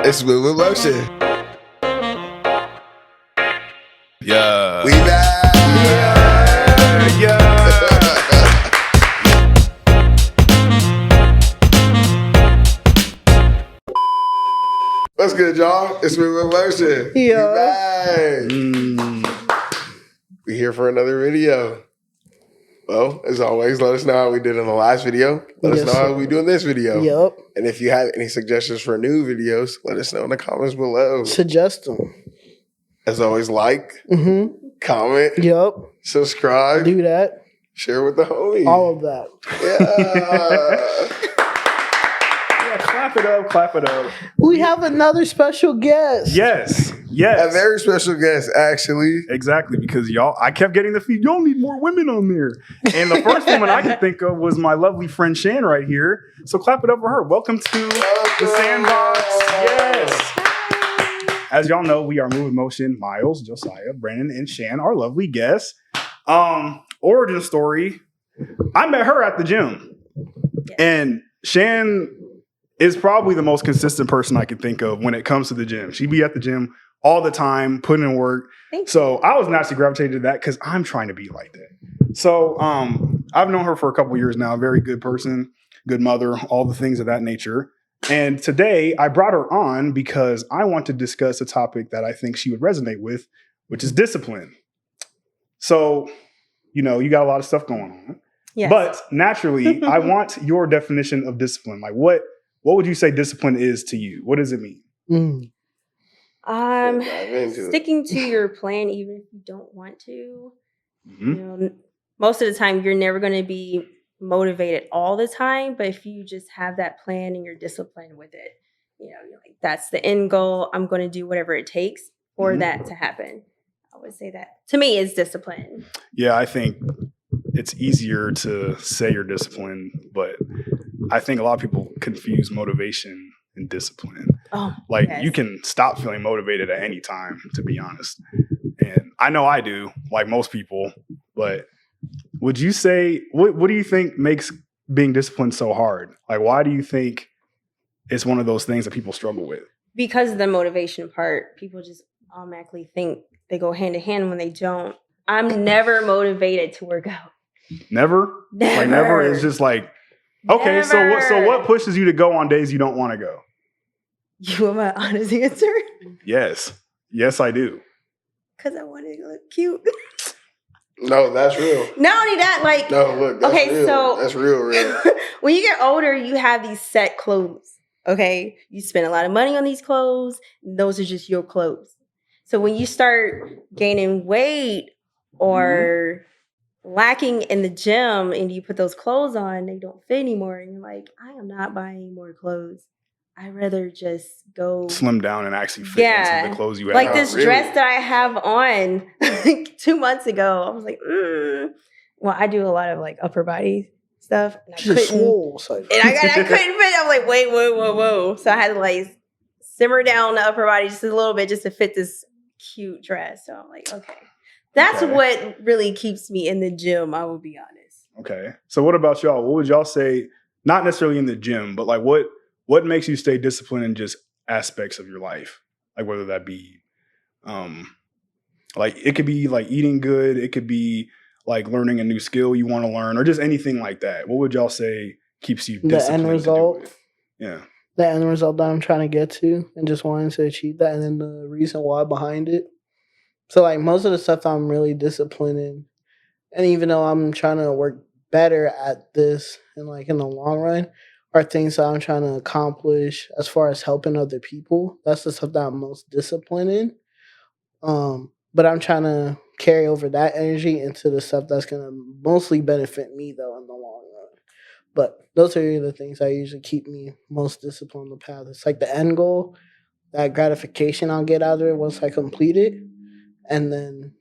It's Smooth with Motion. Yeah. We back. Yeah. What's good, y'all? It's Smooth with Motion. Yeah. We back. We here for another video. Well, as always, let us know how we did in the last video. Let us know how we do in this video. Yep. And if you have any suggestions for new videos, let us know in the comments below. Suggest them. As always, like, comment, Yep. subscribe, Do that. share with the homies. All of that. Yeah. Yeah, clap it up, clap it up. We have another special guest. Yes. A Yes. very special guest, actually. Exactly, because I kept getting the feed. Y'all need more women on there. And the first woman I could think of was my lovely friend Shann right here. So clap it up for her. Welcome to the Sandbox. Yes. As y'all know, we are Moving Motion, Miles, Josiah, Brandon, and Shann, our lovely guests. Origin story. I met her at the gym. And Shann is probably the most consistent person I can think of when it comes to the gym. She'd be at the gym all the time, putting in work. So I was naturally gravitated to that because I'm trying to be like that. So I've known her for a couple years now. Very good person, good mother, all the things of that nature. And today I brought her on because I want to discuss a topic that I think she would resonate with, which is discipline. So, you got a lot of stuff going on. Yes. But naturally, I want your definition of discipline. Like what would you say discipline is to you? What does it mean? Dive into it. Sticking to your plan even if you don't want to. Mm-hmm. Most of the time you're never going to be motivated all the time, but if you just have that plan and you're disciplined with it, you're like, that's the end goal. I'm going to do whatever it takes for that to happen. I would say that to me is discipline. Yeah, I think it's easier to say you're disciplined, but I think a lot of people confuse motivation and discipline. Oh, like yes. You can stop feeling motivated at any time, to be honest. And I know I do, like most people, but would you say, what do you think makes being disciplined so hard? Like, why do you think it's one of those things that people struggle with? Because of the motivation part, people just automatically think they go hand in hand when they don't. I'm never motivated to work out. Never? Never. Like never is just like, okay, so what pushes you to go on days you don't want to go? You want my honest answer? Yes. Yes, I do. Because I want to look cute. No, that's real. Not only that, like, No, look, that's okay, real. so That's real. when you get older, you have these set clothes. Okay, you spend a lot of money on these clothes. Those are just your clothes. So when you start gaining weight or lacking in the gym and you put those clothes on, they don't fit anymore. And you're like, I am not buying more clothes. I'd rather just go Slim down and actually fit into the clothes you have. like this really? dress that I have on like 2 months ago. I was like, Well, I do a lot of like upper body stuff. And I couldn't fit. I'm like, wait, whoa. So I had to like simmer down the upper body just a little bit just to fit this cute dress. So I'm like, okay. That's what really keeps me in the gym, I will be honest. Okay. So what about y'all? What would y'all say, not necessarily in the gym, but like what makes you stay disciplined in just aspects of your life? Like whether that be like it could be like eating good, it could be like learning a new skill you want to learn, or just anything like that. What would y'all say keeps you disciplined? The end result. Yeah. The end result that I'm trying to get to and just wanting to achieve that, and then the reason why behind it. So like most of the stuff I'm really disciplined in, and even though I'm trying to work better at this and like in the long run, are things that I'm trying to accomplish as far as helping other people. That's the stuff that I'm most disciplined in. But I'm trying to carry over that energy into the stuff that's going to mostly benefit me though in the long run. But those are the things that usually keep me most disciplined on the path. It's like the end goal, that gratification I'll get out of it once I complete it, and then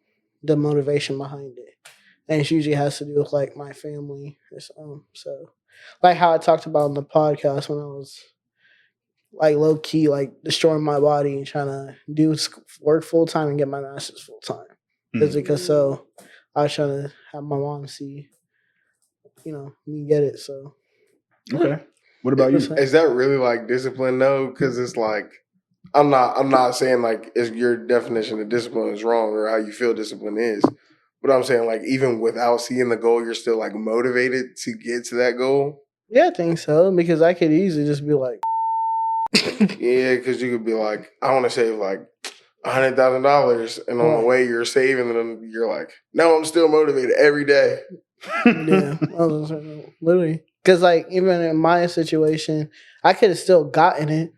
the motivation behind it. And it usually has to do with like my family or something. So like how I talked about in the podcast when I was like low key, like destroying my body and trying to do work full time and get my master's full time. It's because so I was trying to have my mom see, me get it. So okay. What about you? Is that really like discipline though? Because it's like I'm not saying like is your definition of discipline is wrong or how you feel discipline is. But I'm saying like even without seeing the goal, you're still like motivated to get to that goal. Yeah, I think so, because I could easily just be like, Yeah, because you could be like, I want to save like $100,000, and on the way you're saving them, you're like, no, I'm still motivated every day. yeah, literally. Because like even in my situation, I could have still gotten it,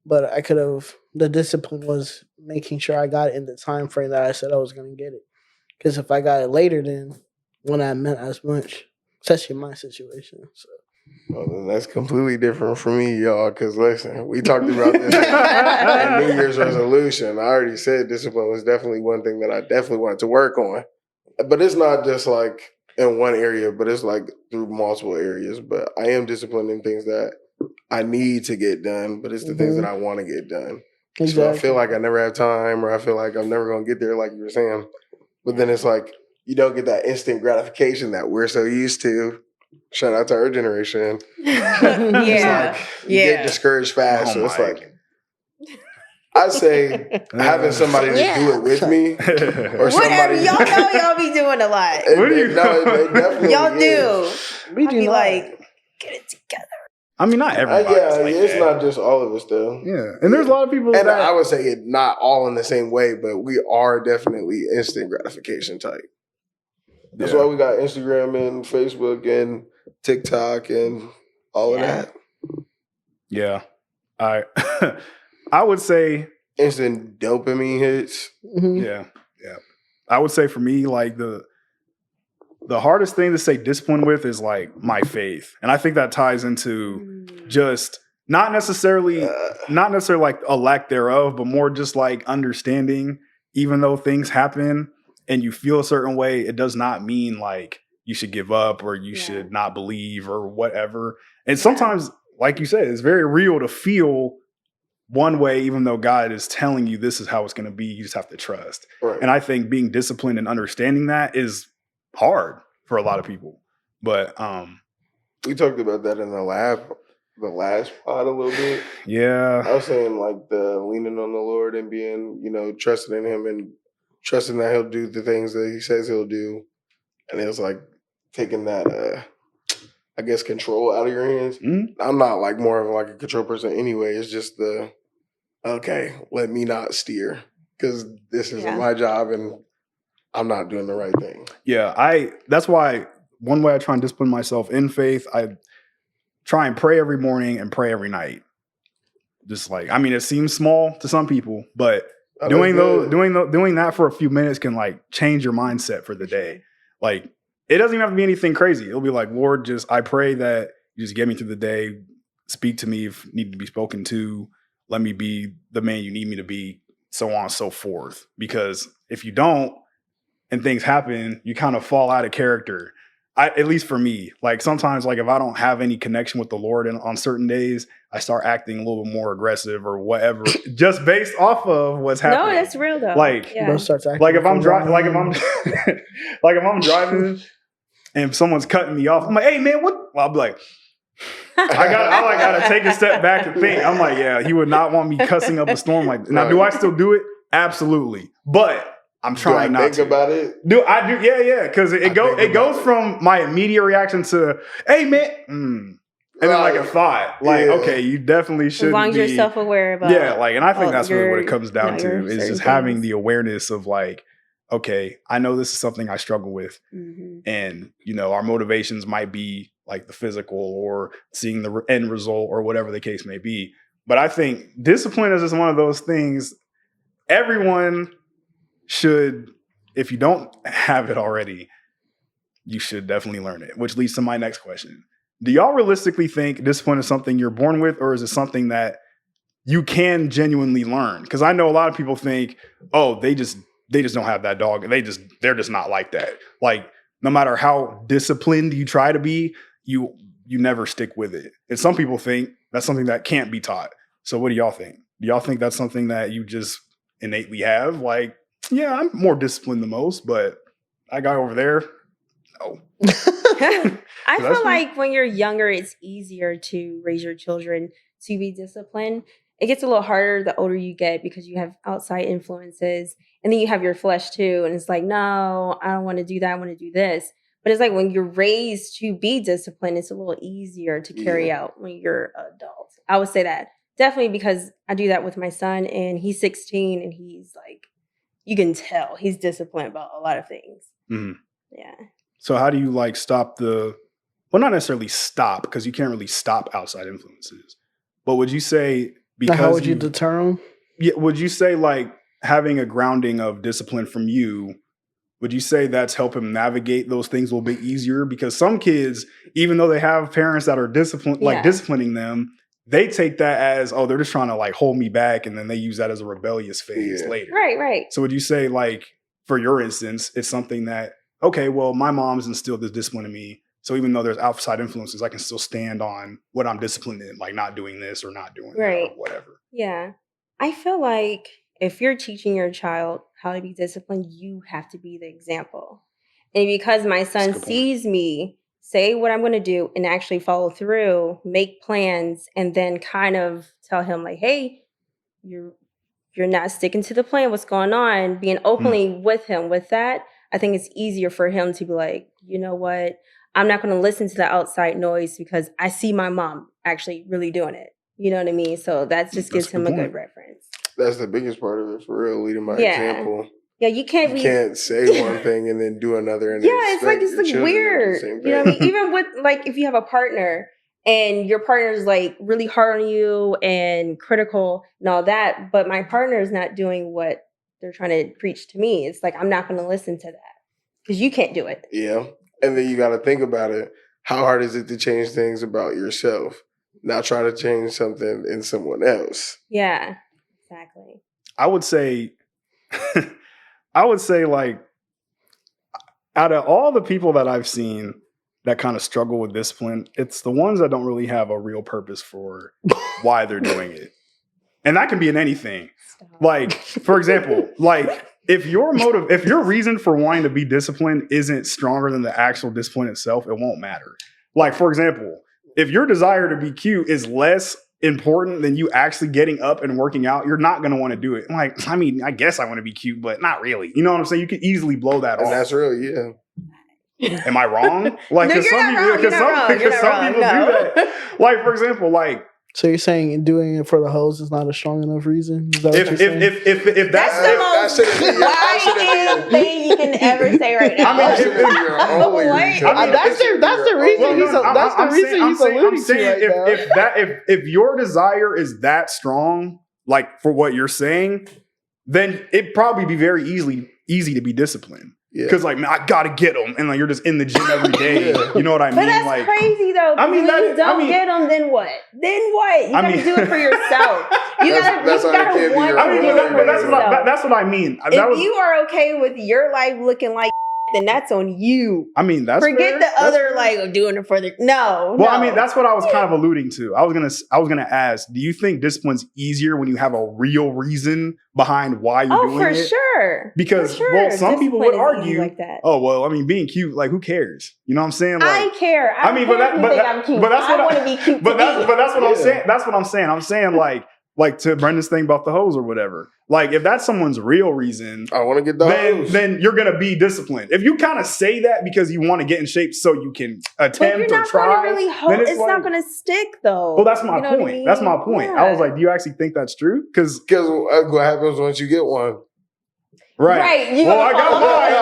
but I could have. The discipline was making sure I got it in the time frame that I said I was going to get it. Because if I got it later, then when I meant as much, especially in my situation. So. Well, then that's completely different from me, y'all. Because listen, we talked about this in New Year's resolution. I already said discipline was definitely one thing that I definitely wanted to work on. But it's not just like in one area, but it's like through multiple areas. But I am disciplined in things that I need to get done, but it's the things that I want to get done. Exactly. So I feel like I never have time, or I feel like I'm never going to get there, like you were saying. But then it's like you don't get that instant gratification that we're so used to. Shout out to our generation. Yeah. You get discouraged fast. So it's like, I say having somebody to do it with me. Or whatever. Y'all know y'all be doing a lot. What do you definitely y'all do. We I'll do be not. like, get it together. I mean, not everybody. It's not just all of us, though. Yeah, and there's a lot of people. And I would say it not all in the same way, but we are definitely instant gratification type. That's why we got Instagram and Facebook and TikTok and all of that. Yeah, I would say instant dopamine hits. Mm-hmm. Yeah. I would say for me, like the hardest thing to say discipline with is like my faith, and I think that ties into just not necessarily like a lack thereof, but more just like understanding. Even though things happen and you feel a certain way, it does not mean like you should give up or you should not believe or whatever. And sometimes, like you said, it's very real to feel one way, even though God is telling you this is how it's going to be. You just have to trust. Right. And I think being disciplined and understanding that is hard for a lot of people. But we talked about that in the last pod a little bit. Yeah. I was saying like the leaning on the Lord and being, trusting in him and trusting that he'll do the things that he says he'll do. And it was like taking that, I guess, control out of your hands. Mm-hmm. I'm not like more of like a control person anyway. It's just okay, let me not steer because this isn't my job and I'm not doing the right thing. Yeah, that's why one way I try and discipline myself in faith, I try and pray every morning and pray every night. Just like, I mean, it seems small to some people, but doing that for a few minutes can like change your mindset for the day. Like, it doesn't even have to be anything crazy. It'll be like, Lord, I pray that you just get me through the day. Speak to me if need to be spoken to. Let me be the man you need me to be, so on and so forth. Because if you don't, and things happen, you kind of fall out of character. At least for me, like sometimes, like if I don't have any connection with the Lord on certain days, I start acting a little bit more aggressive or whatever, just based off of what's happening. No, that's real though. Like, if I'm driving and someone's cutting me off, I'm like, hey man, what? Well, I'll be like, I gotta take a step back to think. I'm like, yeah, he would not want me cussing up a storm like that. Now, do I still do it? Absolutely. But I'm trying not to think about it. I do, yeah, because it goes from my immediate reaction to, hey man, and then like a thought, like, okay, you definitely should. As long as you're self-aware about, and I think that's really what it comes down to is just having the awareness of like, okay, I know this is something I struggle with, and our motivations might be like the physical or seeing the end result or whatever the case may be. But I think discipline is just one of those things. Everyone should, if you don't have it already, you should definitely learn it, which leads to my next question. Do y'all realistically think discipline is something you're born with, or is it something that you can genuinely learn? Because I know a lot of people think, oh, they just don't have that dog. They're just not like that. Like, no matter how disciplined you try to be, you never stick with it. And some people think that's something that can't be taught. So what do y'all think? Do y'all think that's something that you just innately have? Like, yeah, I'm more disciplined than most, but that guy over there, no. I feel like when you're younger, it's easier to raise your children to be disciplined. it gets a little harder the older you get because you have outside influences and then you have your flesh too. And it's like, no, I don't want to do that. I want to do this. But it's like when you're raised to be disciplined, it's a little easier to carry out when you're an adult. I would say that. Definitely because I do that with my son and he's 16 and he's like, you can tell he's disciplined about a lot of things. Mm-hmm. Yeah. So how do you like stop well, not necessarily stop because you can't really stop outside influences. But would you say because how would you deter them? Yeah, would you say like having a grounding of discipline from you, would you say that's helping navigate those things a little bit easier? Because some kids, even though they have parents that are disciplining them, they take that as, oh, they're just trying to like hold me back. And then they use that as a rebellious phase later. Right. So would you say like, for your instance, it's something that, okay, well, my mom's instilled this discipline in me. So even though there's outside influences, I can still stand on what I'm disciplined in, like not doing this or not doing that or whatever. Yeah. I feel like if you're teaching your child how to be disciplined, you have to be the example. And because my son sees me say what I'm going to do and actually follow through, make plans, and then kind of tell him like, hey, you're not sticking to the plan. What's going on? Being openly with him with that, I think it's easier for him to be like, you know what? I'm not going to listen to the outside noise because I see my mom actually really doing it. You know what I mean? So that just gives him a good reference. That's the biggest part of it, for real, leading by example. Yeah, you can't say one thing and then do another. And it's like weird. You know what I mean? Even with like if you have a partner and your partner's like really hard on you and critical and all that, but my partner is not doing what they're trying to preach to me. It's like I'm not going to listen to that because you can't do it. Yeah, and then you got to think about it. How hard is it to change things about yourself? Not try to change something in someone else. Yeah, exactly. I would say like out of all the people that I've seen that kind of struggle with discipline, it's the ones that don't really have a real purpose for why they're doing it. And that can be in anything. Like, for example, like if your reason for wanting to be disciplined isn't stronger than the actual discipline itself, it won't matter. Like, for example, if your desire to be cute is less important than you actually getting up and working out, you're not going to want to do it. Like, I mean, I guess I want to be cute, but not really. You know what I'm saying? You could easily blow that off. That's real, yeah. Am I wrong? Like, no, because some people do that. Like, for example, like. So you're saying doing it for the hoes is not a strong enough reason? Is that what you're saying? If that's the most lying thing you can ever say right now. I mean, that's the reason he's alluding to right now. If your desire is that strong, like for what you're saying, then it'd probably be very easy to be disciplined. Because like, man, I gotta get them, and like you're just in the gym every day. You know what I mean? But that's like, crazy though. I mean, when you don't get them, then what? Then what? You gotta do it for yourself. That's what I mean. If you are okay with your life looking like, then that's on you. I mean, that's forget the other like doing it for the no. Well, I mean, that's what I was kind of alluding to. I was gonna ask, do you think discipline's easier when you have a real reason behind why you're doing it? Oh, for sure. Because well, some people would argue like that. Oh, well, I mean, being cute, like who cares? You know what I'm saying? Like, I care. I mean, but I'm cute. But that's what I want to be cute. But that's what I'm saying. That's what I'm saying. I'm saying like to Brendan's thing about the hose or whatever. Like if that's someone's real reason, I want to get the hose. Then you're gonna be disciplined. If you kind of say that because you want to get in shape so you can attempt or try, really then it's not gonna stick though. Well, that's my point. I mean? That's my point. Yeah. I was like, do you actually think that's true? Because what happens once you get one? Right. I got mine.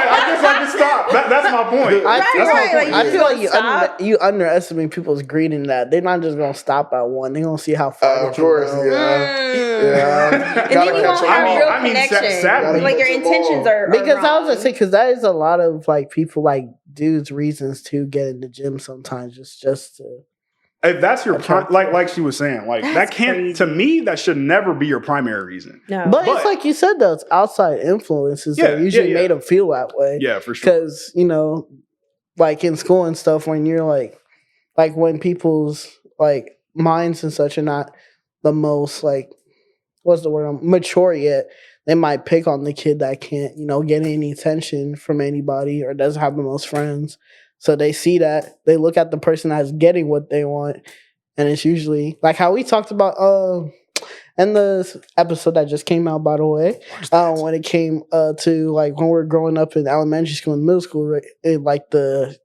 I guess I can stop. That's my point. I feel like you underestimate people's greed in that. They're not just gonna stop at one. They're gonna see how far. Of course, yeah. And then you won't have real connection. Sadly, like your intentions are because wrong. I was gonna say because that is a lot of like people like dudes' reasons to get in the gym sometimes just to. If that's your like she was saying, like that can't crazy. To me that should never be your primary reason. No, but it's like you said though, it's outside influences that usually made them feel that way. Yeah, for sure. Because like in school and stuff, when you're like when people's like minds and such are not the most like what's the word mature yet, they might pick on the kid that can't get any attention from anybody or doesn't have the most friends. So they see that, they look at the person that's getting what they want, And it's usually like how we talked about in the episode that just came out, by the way, when it came to like when we were growing up in elementary school and middle school, right? Like the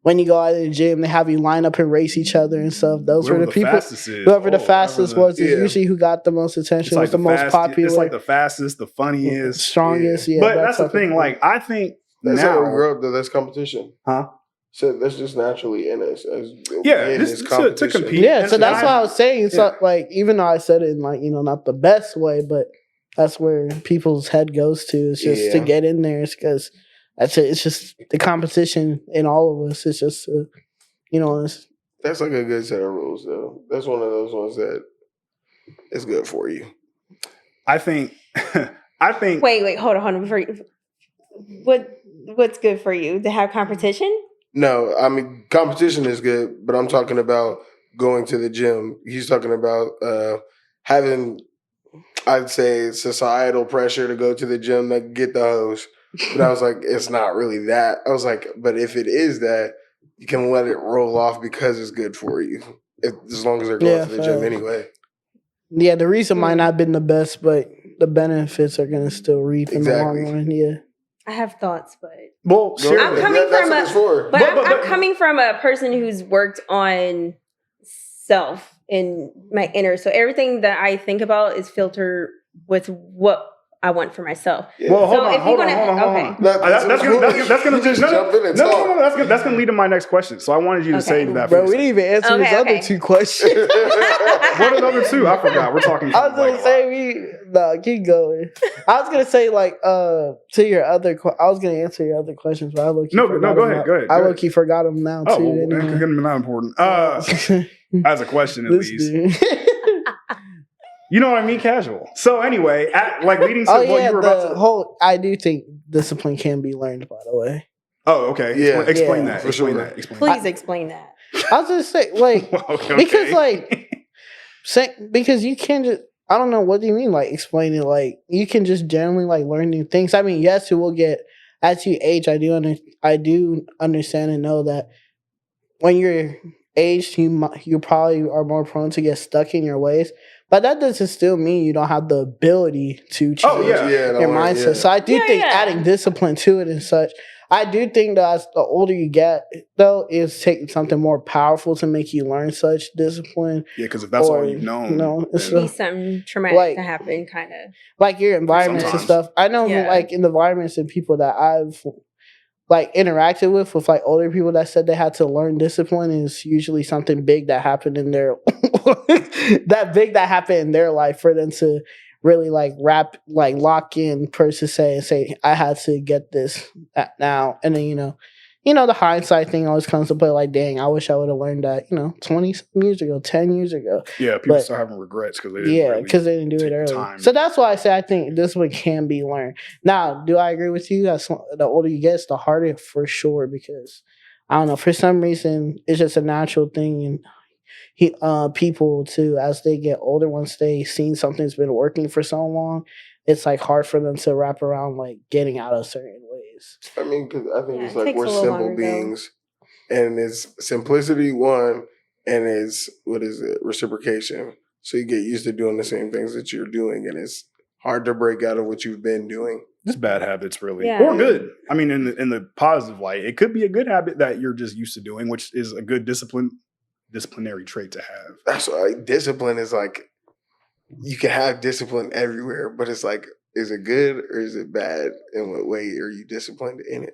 when you go out of the gym, they have you line up and race each other and stuff. Those were the people. Whoever the fastest was is usually who got the most attention, was the most popular. It's like the fastest, the funniest, strongest. Yeah, but that's the thing. Like I think that's now how we grow up. Though that's competition, huh? So that's just naturally in us. Just to compete. Yeah, so that's what I was saying. So like, even though I said it in like not the best way, but that's where people's head goes to. It's just to get in there. It's because that's it. It's just the competition in all of us. It's just that's like a good set of rules, though. That's one of those ones that is good for you. I think. Wait, hold on. Before you, what's good for you to have competition? No, I mean competition is good, but I'm talking about going to the gym. He's talking about having, I'd say, societal pressure to go to the gym to get the hose. But I was like, it's not really that. I was like, but if it is that, you can let it roll off because it's good for you, as long as they're going to the gym anyway. Yeah, the reason might not have been the best, but the benefits are going to still reap in the long run. Yeah. I have thoughts, but I'm coming from a person who's worked on self in my inner. So everything that I think about is filtered with what I want for myself. Yeah. Well, hold on. That's gonna lead to my next question. So I wanted you to say that. Bro, we didn't even answer his other two questions. What are the other two? I forgot. We're talking. I was gonna say keep going. I was gonna say like to your other. I was gonna answer your other questions, but I low-key go ahead. I low-key forgot them now too. Oh, well, anyway. Not important. As a question, at least. You know what I mean? Casual. So anyway, leading to what you were about to... I do think discipline can be learned, by the way. Oh, okay. Yeah. Explain that. Explain that. Please explain that. I was going to say, because you can't just... I don't know. What do you mean, explain it? You can just generally, learn new things. I mean, yes, it will get... As you age, I do understand and know that when you're aged, you probably are more prone to get stuck in your ways. But that doesn't still mean you don't have the ability to change your mindset. Yeah. So I do think adding discipline to it and such. I do think that as the older you get, though, is taking something more powerful to make you learn such discipline. Yeah, because if that's all you've known. It needs something traumatic to happen, kind of. Like your environments and stuff. I know, in the environments and people that I've interacted with older people that said they had to learn discipline is usually something big that happened in their life for them to really lock in per se and say I had to get this now. And then the hindsight thing always comes to play. Dang, I wish I would have learned that 20 years ago, 10 years ago. Yeah, people start having regrets because they didn't do it early. So that's why I say I think this one can be learned. Now, do I agree with you? That's the older you get, the harder for sure. Because I don't know, for some reason, it's just a natural thing, and people too, as they get older, once they seen something's been working for so long, it's hard for them to wrap around getting out of certain ways. I mean, because I think it's we're simple beings, and it's simplicity one, and it's reciprocation. So you get used to doing the same things that you're doing, and it's hard to break out of what you've been doing. Just bad habits, really, or good. I mean, in the positive light, it could be a good habit that you're just used to doing, which is a good disciplinary trait to have. That's why discipline is you can have discipline everywhere, but it's is it good or is it bad? In what way are you disciplined in it?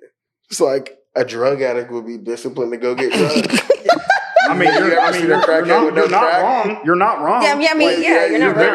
It's like a drug addict would be disciplined to go get drugs. I mean, you're not wrong. You're not wrong. Yeah, you're not wrong.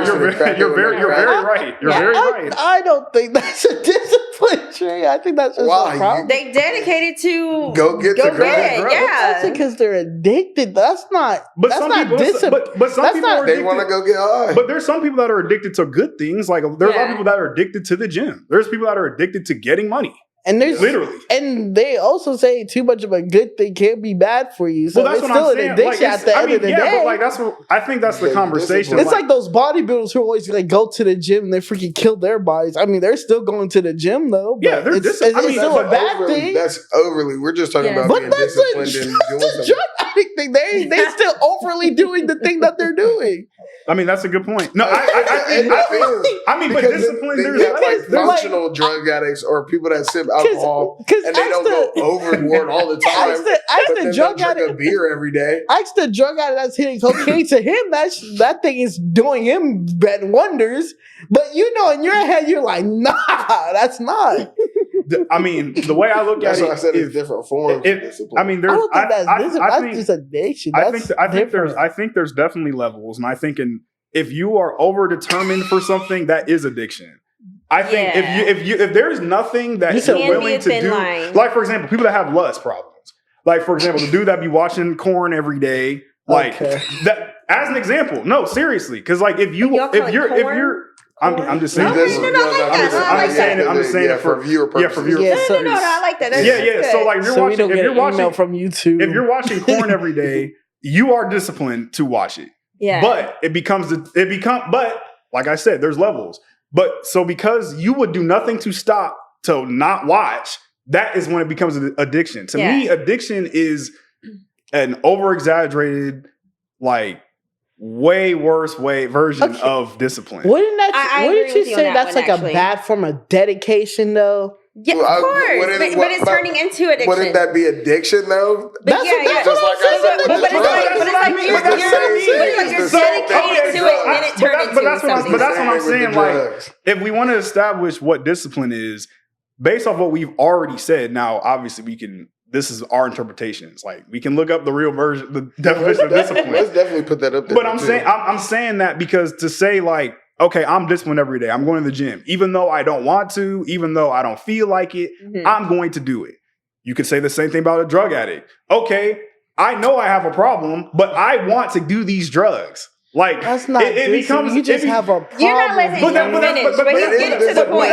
You're very right. You're very right. I don't think that's a discipline trait. I think that's just a problem. They dedicated to go get the drug. That's because they're addicted. That's not. But some people, discipline. But some people are addicted. They want to go get high. But there's some people that are addicted to good things. There's a lot of people that are addicted to the gym. There's people that are addicted to getting money. And there's literally, and they also say too much of a good thing can't be bad for you. So that's it's still an addiction at the end of the day. But that's what I think. That's the conversation. It's like those bodybuilders who always go to the gym and they freaking kill their bodies. I mean, they're still going to the gym though. Yeah, it's still a bad thing. That's overly. We're just talking about being disciplined and doing something. addict thing. They still overly doing the thing that they're doing. I mean, that's a good point. No, I mean, but discipline. Then There's you have like there's functional drug addicts or people that sip alcohol and they don't go overboard all the time. Ask the drug drink addict. a beer every day. Ask the drug addict that's hitting cocaine. To him, that thing is doing him bad wonders. But in your head, you're like, nah, that's not. I mean, the way I look That's at it, why I said it's different forms of discipline. I mean, I there's. don't think that's discipline. I That's just addiction. I think there's definitely levels, and I think if you are over determined for something, that is addiction. I think if there's nothing that you're willing to do, like for example, people that have lust problems, like for example, the dude that be watching corn every day, like that as an example. No, seriously, because like if you're. I'm just saying. I'm just saying it for viewer purposes. Yeah, for viewer purposes. No, I like that. Yeah. So like if you're watching from YouTube, if you're watching corn every day, you are disciplined to watch it. Yeah. But but like I said, there's levels. But so because you would do nothing to stop to not watch, that is when it becomes an addiction. To me, addiction is an over-exaggerated, like way worse version of discipline. Wouldn't you say that's like a bad form of dedication though? Yeah, of course. But it's turning into addiction. Wouldn't that be addiction though? That's just like I said. But you're dedicated to it and then it turns into something. But that's what I'm saying. Like, if we want to establish what discipline is, based off what we've already said, now obviously we can. This is our interpretations. Like we can look up the real version, the definition of discipline. Let's definitely put that up there. But I'm saying that because to say like, okay, I'm disciplined every day. I'm going to the gym, even though I don't want to, even though I don't feel like it. I'm going to do it. You could say the same thing about a drug addict. Okay, I know I have a problem, but I want to do these drugs. Like that's not. It becomes. You just have a problem. You're not listening. But he's getting to the point.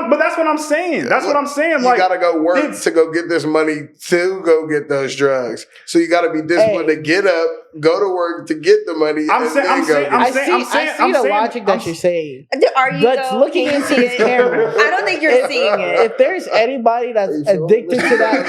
But that's what I'm saying. That's what I'm saying. Like you gotta go work to go get this money to go get those drugs. So you gotta be disciplined to get up, go to work to get the money. I see the logic that you're saying. Are you? But looking into his camera, I don't think you're seeing it. If there's anybody that's addicted to that,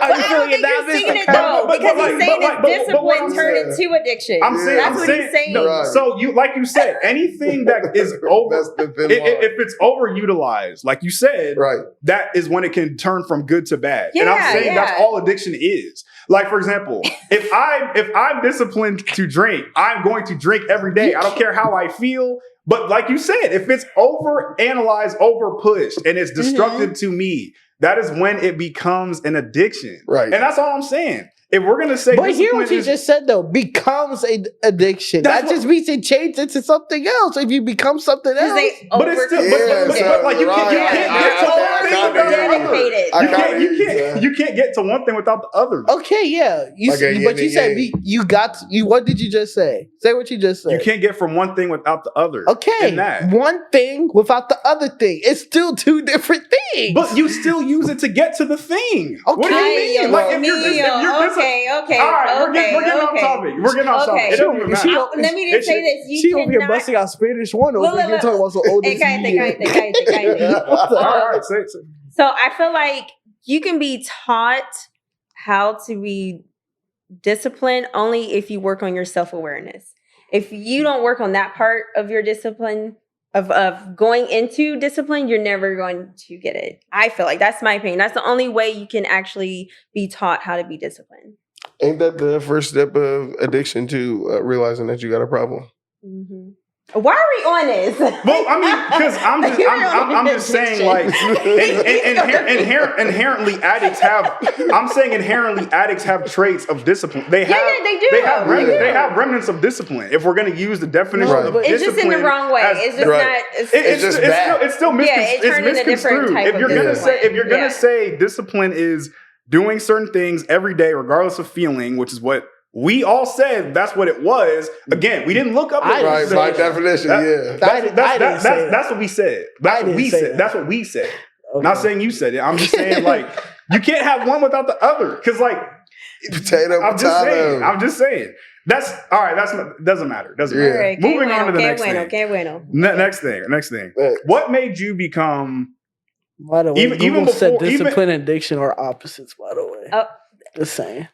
are you feeling it now? Seeing it though, because he's saying it's discipline turned into addiction. That's what he's saying. No, so like you said, anything that is if it's overutilized, like you said, right, that is when it can turn from good to bad. And I'm saying that's all addiction is. Like for example, if I'm disciplined to drink, I'm going to drink every day. I don't care how I feel. But like you said, if it's overanalyzed, overpushed, and it's destructive to me, that is when it becomes an addiction. Right. And that's all I'm saying. If we're gonna say, but hear what you just said though, becomes an addiction. That just means it changed into something else. If you become something else, but it's still, but like you can't you can't get to one thing without the other. Okay, yeah. But you said you got you. What did you just say? Say what you just said. You can't get from one thing without the other. Okay, one thing without the other thing. It's still two different things. But you still use it to get to the thing. Okay, what do you mean? Like if you're Okay. All right, we're getting off topic. We're getting off topic. It doesn't even matter. Let me just say this. She over here busting out Spanish one over here talking about some old. All right, say it. So I feel like you can be taught how to be disciplined only if you work on your self-awareness. If you don't work on that part of your discipline, of going into discipline, you're never going to get it. I feel like that's my opinion. That's the only way you can actually be taught how to be disciplined. Ain't that the first step of addiction to realizing that you got a problem? Mm-hmm. Why are we on this? Well, I mean, because I'm just saying, like, inherently addicts have. I'm saying inherently addicts have traits of discipline. They have. Yeah, they do. They have remnants of discipline. If we're going to use the definition of discipline, it's just in the wrong way. It's just not. It's just bad. It's still misconstrued. If you're gonna say discipline is doing certain things every day, regardless of feeling, which is what we all said that's what it was. Again, we didn't look up. Right, by definition, That's what we said. That's what we said. That's what we said. Okay. Not saying you said it. I'm just saying, like, you can't have one without the other. Because, like, I'm just saying. That's all right. Doesn't matter. Doesn't matter. Right, Moving on to the next thing. Next thing. What made you become? By the way, even before, said discipline and addiction are opposites. By the way, just saying.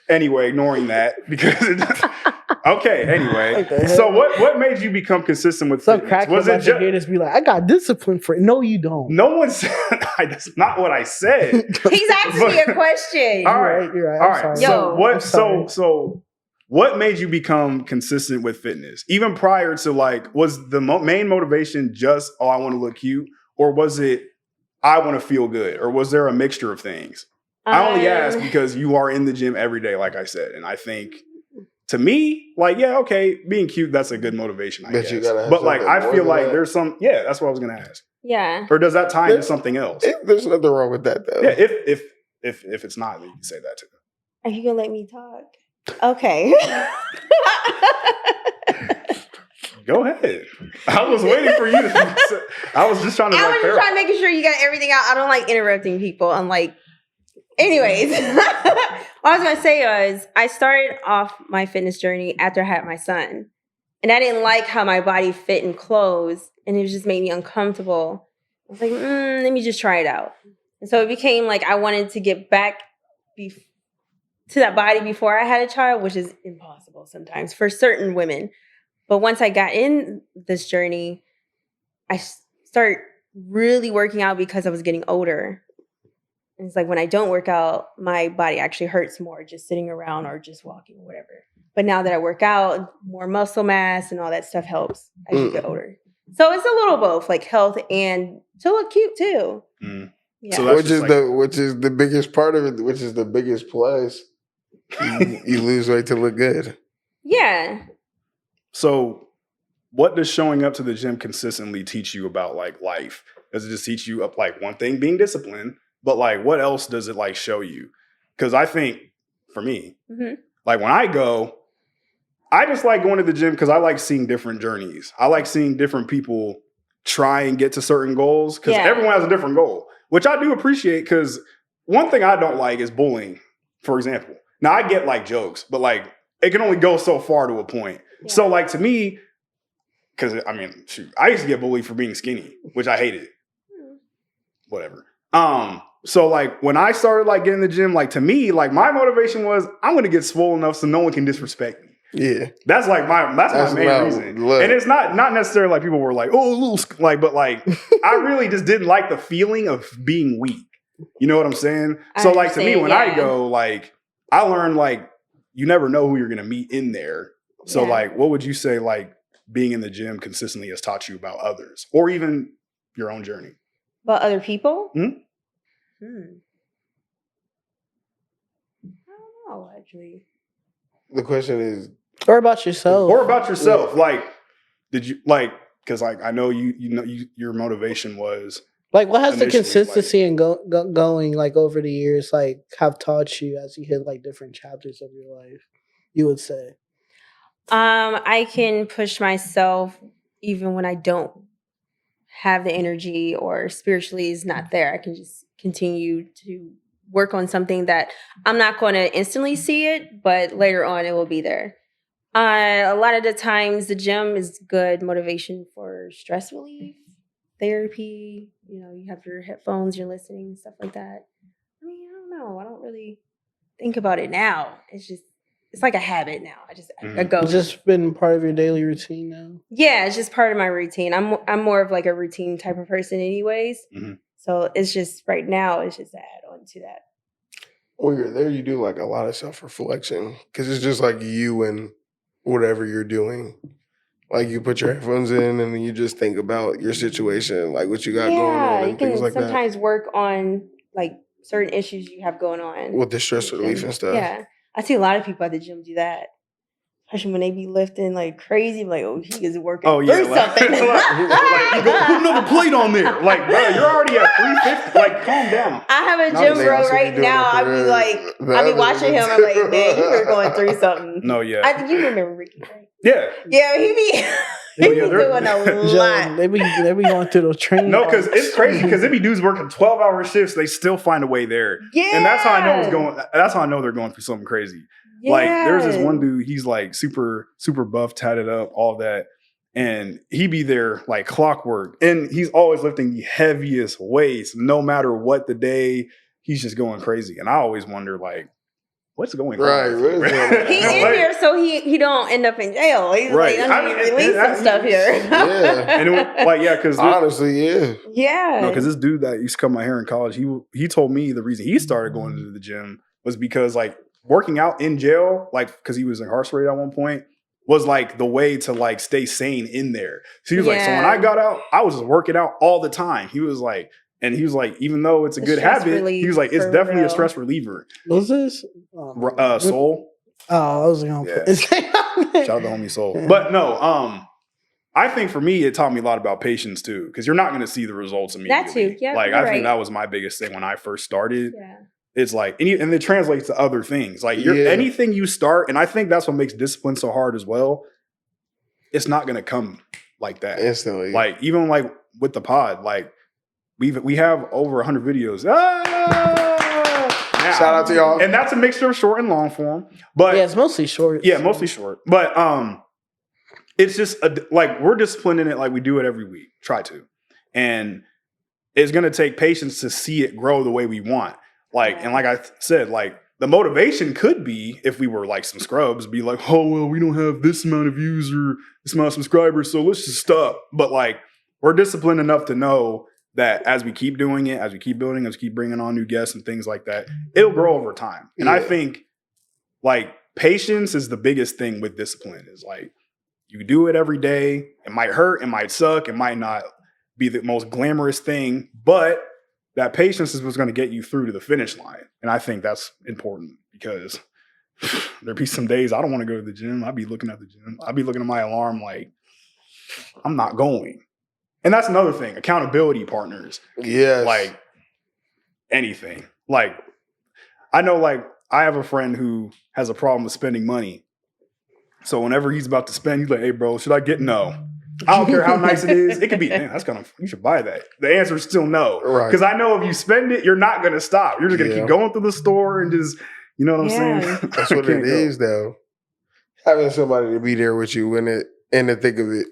Anyway, ignoring that because anyway. Okay. So what made you become consistent with Some fitness? crack Was it hear this be like, I got discipline for it. No, you don't. No one said that's not what I said. He's asking me a question. All right. You're right. All I'm right. sorry. Yo. So what made you become consistent with fitness? Even prior to like, was the main motivation just, oh, I want to look cute? Or was it, I want to feel good? Or was there a mixture of things? I only ask because you are in the gym every day, like I said. And I think to me, like, yeah, okay, being cute, that's a good motivation, I guess. You gotta have but like, I feel like that. there's some, yeah, that's what I was going to ask. Yeah. Or does that tie into something else? There's nothing wrong with that, though. Yeah, if it's not, then you can say that too. Are you going to let me talk? Okay. Go ahead. I was waiting for you to. I was just trying to. I was just trying to make sure you got everything out. I don't like interrupting people. I'm like, anyways, what I was gonna say was I started off my fitness journey after I had my son, and I didn't like how my body fit in clothes, and it just made me uncomfortable. I was like, let me just try it out, and so it became like I wanted to get back to that body before I had a child, which is impossible sometimes for certain women. But once I got in this journey, I start really working out because I was getting older. And it's like when I don't work out, my body actually hurts more just sitting around or just walking or whatever. But now that I work out, more muscle mass and all that stuff helps as you get older. So it's a little both, like health and to look cute too. Mm. Yeah. So which is the biggest part of it, which is the biggest plus. You lose weight to look good. Yeah. So what does showing up to the gym consistently teach you about like life? Does it just teach you up like one thing, being disciplined, but like what else does it like show you? Because I think for me, like when I go, I just like going to the gym because I like seeing different journeys. I like seeing different people try and get to certain goals because everyone has a different goal, which I do appreciate because one thing I don't like is bullying, for example. Now I get like jokes, but like it can only go so far to a point. Yeah. So like to me, because I mean, shoot, I used to get bullied for being skinny, which I hated. Whatever. So like when I started like getting in the gym, like to me, like my motivation was I'm going to get swole enough so no one can disrespect me. Yeah, that's like my main reason. And it's not necessarily like people were like, oh, little like, but like I really just didn't like the feeling of being weak. You know what I'm saying? So like to me, when I go, like I learned like you never know who you're going to meet in there. So like, what would you say like being in the gym consistently has taught you about others or even your own journey? About other people? I don't know, actually. The question is, or about yourself. Yeah. Like, did you like? Because like I know your motivation was like what has the consistency and going like over the years like have taught you as you hit like different chapters of your life? You would say. I can push myself even when I don't have the energy or spiritually is not there. I can just continue to work on something that I'm not going to instantly see it, but later on it will be there. A lot of the times the gym is good motivation for stress relief, therapy. You know, you have your headphones, you're listening, stuff like that. I mean, I don't know. I don't really think about it now. It's like a habit now. I go. It's just been part of your daily routine now. Yeah, it's just part of my routine. I'm more of like a routine type of person, anyways. So it's just right now. It's just to add on to that. When you're there, you do like a lot of self-reflection because it's just like you and whatever you're doing. Like you put your headphones in and then you just think about your situation, like what you got going on and things like that. You can sometimes work on like certain issues you have going on with the stress relief and stuff. Yeah. I see a lot of people at the gym do that. Especially when they be lifting like crazy, I'm like, oh, he is working through something. like, you go, put another plate on there. Like, bro, you're already at 350. Like, calm down. I have a gym bro right now. I be watching him. I'm like, man, you were going through something. No, yeah. I think you remember Ricky, right? Yeah. Yeah, he be doing a lot. They be going through those training. No, because it's crazy because they be dudes working 12-hour shifts. They still find a way there. Yeah. And that's how I know that's how I know they're going through something crazy. Yeah. Like there's this one dude, he's like super, super buff, tatted up, all that. And he be there like clockwork. And he's always lifting the heaviest weights, no matter what the day. He's just going crazy. And I always wonder, like, what's going on? Right. What is going on? He in here so he don't end up in jail. He's Right. like, I need to release some stuff here. Yeah. And it, like, yeah, because Honestly, yeah. Yeah. no, because this dude that used to cut my hair in college, he told me the reason he started going to the gym was because like working out in jail, like because he was incarcerated at one point, was like the way to like stay sane in there. So he was like, so when I got out, I was just working out all the time. He was like, even though it's a good habit, he was like, it's definitely a stress reliever. What's this? Soul. Oh, I was gonna put his name on it. Shout out to homie Soul. Yeah. But no, I think for me, it taught me a lot about patience too, because you're not going to see the results immediately. That too, yeah. Like I think that was my biggest thing when I first started. Yeah. It's like, and it translates to other things. Like anything you start, and I think that's what makes discipline so hard as well. It's not going to come like that instantly. Like even like with the pod, like we have over 100 videos. Shout out to y'all. And that's a mixture of short and long form. But yeah, it's mostly short. Yeah, mostly short. But it's just like we're disciplined in it, like we do it every week. Try to, and it's going to take patience to see it grow the way we want. Like, and like I said, like the motivation could be if we were like some scrubs, be like, oh, well, we don't have this amount of views or this amount of subscribers, so let's just stop. But like, we're disciplined enough to know that as we keep doing it, as we keep building, as we keep bringing on new guests and things like that, it'll grow over time. And I think like patience is the biggest thing with discipline is like, you do it every day. It might hurt, it might suck, it might not be the most glamorous thing, but that patience is what's going to get you through to the finish line. And I think that's important because there'd be some days I don't want to go to the gym. I'd be looking at the gym. I'd be looking at my alarm like, I'm not going. And that's another thing, accountability partners. Yes. Like anything. Like I know like I have a friend who has a problem with spending money. So whenever he's about to spend, he's like, hey bro, should I get no? I don't care how nice it is. It could be, man, that's you should buy that. The answer is still no. Right. Because I know if you spend it, you're not going to stop. You're just going to keep going through the store and just, you know what I'm saying? That's what it is, though. Having somebody to be there with you in the thick of it,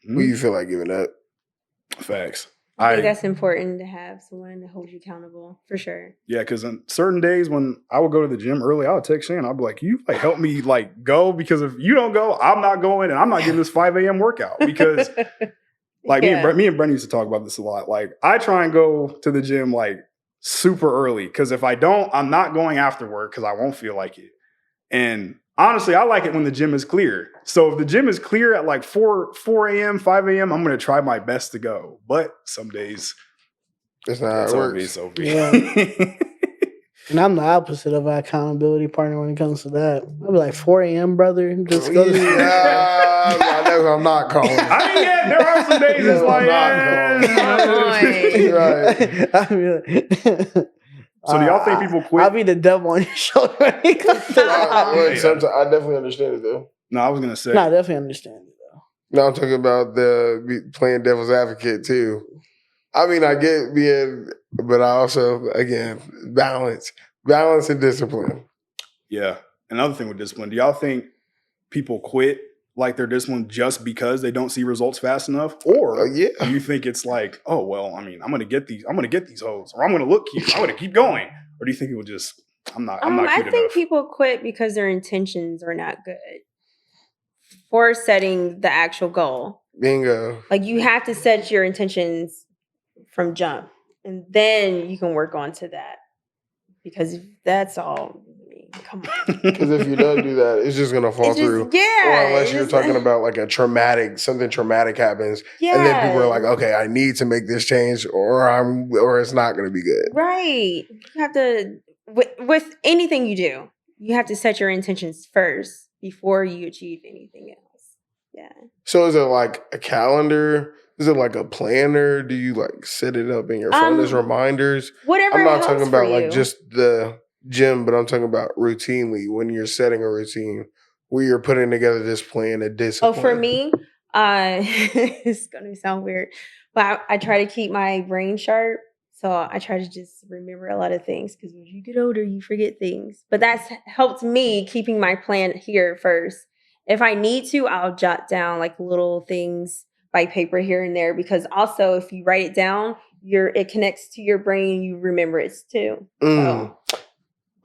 who you feel like giving up. Facts. I think that's important to have someone to hold you accountable, for sure. Yeah, because on certain days when I would go to the gym early, I would text Shann. I'd be like, you like help me like go, because if you don't go, I'm not going, and I'm not getting this 5 a.m. workout. Because like me and Brent used to talk about this a lot. Like I try and go to the gym like super early, because if I don't, I'm not going after work because I won't feel like it. And honestly, I like it when the gym is clear. So if the gym is clear at like 4 a.m., 5 a.m., I'm going to try my best to go. But some days, it's not how it works. Yeah. And I'm the opposite of an accountability partner when it comes to that. I'll be like, 4 a.m., brother. Just go to sleep. I know who I'm not calling. I mean, yeah, there are some days it's like, so do y'all think people quit? I'll be the devil on your shoulder when it comes to that. Sometimes I definitely understand it, though. No, I was going to say. No, I definitely understand it, though. No, I'm talking about playing devil's advocate, too. I mean, I get being, but I also, again, balance and discipline. Yeah. Another thing with discipline, do y'all think people quit like they're disciplined just because they don't see results fast enough? Or do you think it's like, oh, well, I mean, I'm going to get these hoes, or I'm going to look cute, I'm going to keep going? Or do you think it will just, I'm not cute enough? I think people quit because their intentions are not good for setting the actual goal. Bingo. Like you have to set your intentions from jump, and then you can work on to that. Because if that's all, come on. Because if you don't do that, it's just gonna fall through. Yeah. Or unless you're talking about like something traumatic happens, and then people are like, okay, I need to make this change, or it's not gonna be good. Right. You have to with anything you do, you have to set your intentions first before you achieve anything else. Yeah. So is it like a calendar? Is it like a planner? Do you like set it up in your phone as reminders? Whatever. I'm not talking about like just the gym, but I'm talking about routinely when you're setting a routine where you're putting together this plan of discipline. Oh, for me, it's gonna sound weird, but I try to keep my brain sharp. So I try to just remember a lot of things, because when you get older, you forget things. But that's helped me keeping my plan here first. If I need to, I'll jot down like little things by paper here and there, because also if you write it down, it connects to your brain, you remember it too. So.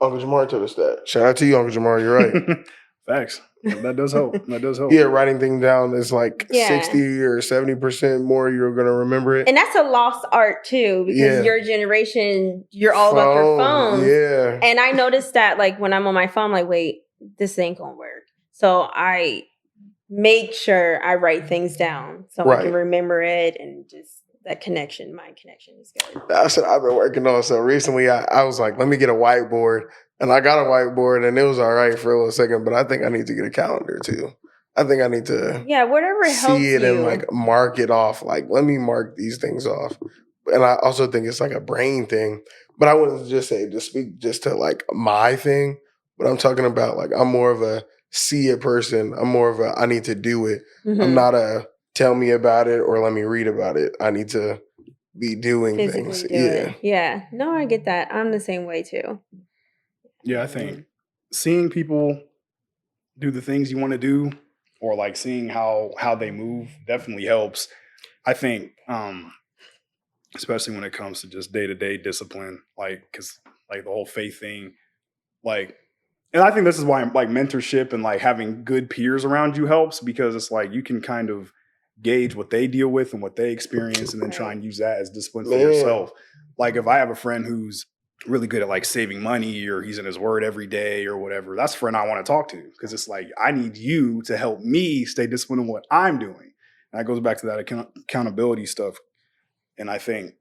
Uncle Jamar told us that. Shout out to you, Uncle Jamar. You're right. Facts. That does help. That does help. Yeah, writing things down is like Yeah. 60 or 70% more you're going to remember it. And that's a lost art too, because your generation, you're all about your phones. Yeah. And I noticed that like when I'm on my phone, I'm like, wait, this ain't gonna work. So I make sure I write things down so I can remember it, and just that connection, mind connection is good. That's what I've been working on. So recently I was like, let me get a whiteboard. And I got a whiteboard and it was all right for a little second, but I think I need to get a calendar too. I think I need to whatever helps see it you. and like mark it off. Like, let me mark these things off. And I also think it's like a brain thing. But I wouldn't just say to speak just to like my thing. But I'm talking about like I'm more of a see it person. I'm more of a I need to do it. Mm-hmm. I'm not a tell me about it or let me read about it. I need to be doing things. Yeah. No, I get that. I'm the same way too. Yeah, I think seeing people do the things you want to do, or like seeing how they move, definitely helps. I think, especially when it comes to just day-to-day discipline, like, because like the whole faith thing, like, and I think this is why like mentorship and like having good peers around you helps, because it's like you can kind of gauge what they deal with and what they experience, and then try and use that as discipline for yourself. Like if I have a friend who's really good at like saving money, or he's in his word every day or whatever, that's a friend I want to talk to, because it's like I need you to help me stay disciplined in what I'm doing. And that goes back to that accountability stuff. And I think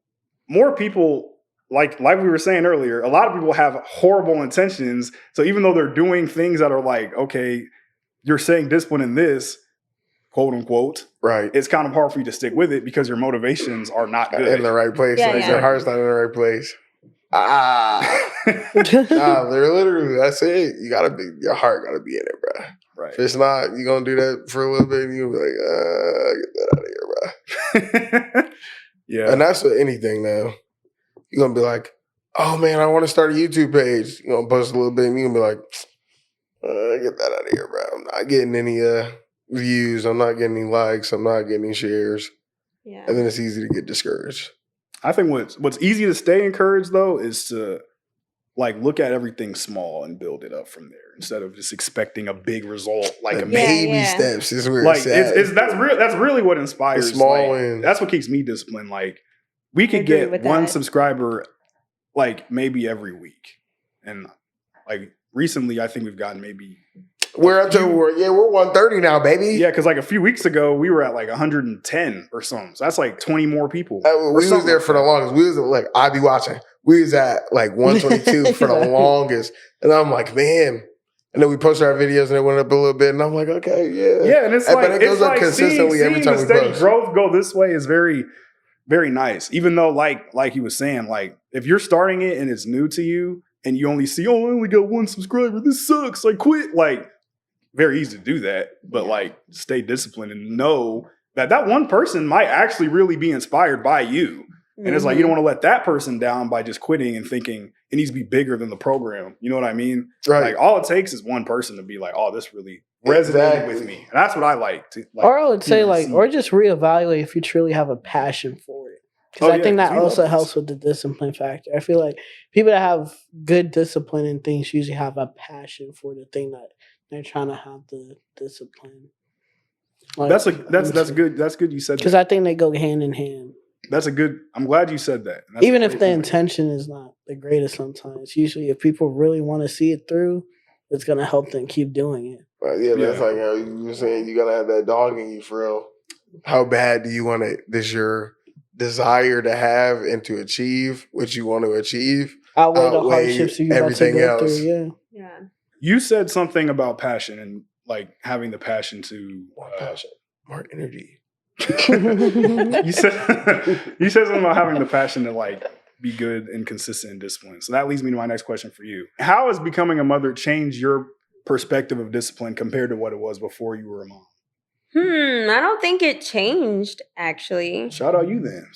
more people, like we were saying earlier, a lot of people have horrible intentions. So even though they're doing things that are like, okay, you're saying discipline in this, quote unquote, right, it's kind of hard for you to stick with it because your motivations are not good. In the right place. Your heart's not in the right place. They're literally, that's it. Your heart gotta be in it, bro. Right. If it's not, you're gonna do that for a little bit and you'll be like, get that out of here, bro. Yeah. And that's with anything now. You're gonna be like, oh man, I want to start a YouTube page. You're gonna post a little bit and you're gonna be like, get that out of here, bro. I'm not getting any views, I'm not getting any likes, I'm not getting any shares. Yeah. And then it's easy to get discouraged. I think what's easy to stay encouraged though is to like look at everything small and build it up from there, instead of just expecting a big result, like a baby steps is where like it's at. That's really what inspires. The small like, wins. That's what keeps me disciplined. Like we could get one subscriber like maybe every week, and like recently I think we've gotten maybe. We're 130 now, baby. Yeah, because like a few weeks ago we were at like 110 or something. So that's like 20 more people. We was there for the longest. We was like, I be watching. We was at like 122 for the longest, and I'm like, man. And then we posted our videos, and it went up a little bit, and I'm like, okay, yeah. Yeah, and it's like, but it goes up consistently seeing every time the we steady post. growth go this way is very, very nice. Even though, like he was saying, like if you're starting it and it's new to you, and you only see, oh, I only got one subscriber, this sucks, like quit, like. Very easy to do that, but like stay disciplined and know that one person might actually really be inspired by you. And it's like, you don't want to let that person down by just quitting and thinking it needs to be bigger than the program. You know what I mean? Right. Like all it takes is one person to be like, oh, this really resonated with me. And that's what I like to like. Or I would say or just reevaluate if you truly have a passion for it. Because I think that also helps with the discipline factor. I feel like people that have good discipline and things usually have a passion for the thing that they're trying to have the discipline. Like, that's good. That's good you said that. Because I think they go hand in hand. That's a good, I'm glad you said that. Even if the intention is not the greatest sometimes. Usually if people really want to see it through, it's going to help them keep doing it. That's like how you were saying, you got to have that dog in you for real. How bad do you want it? Does your desire to have and to achieve what you want to achieve outweigh the hardships you everything else? Through, yeah. You said something about passion and like having the passion to more energy. you said something about having the passion to like be good and consistent and disciplined. So that leads me to my next question for you. How has becoming a mother changed your perspective of discipline compared to what it was before you were a mom? I don't think it changed, actually. Shout out you then.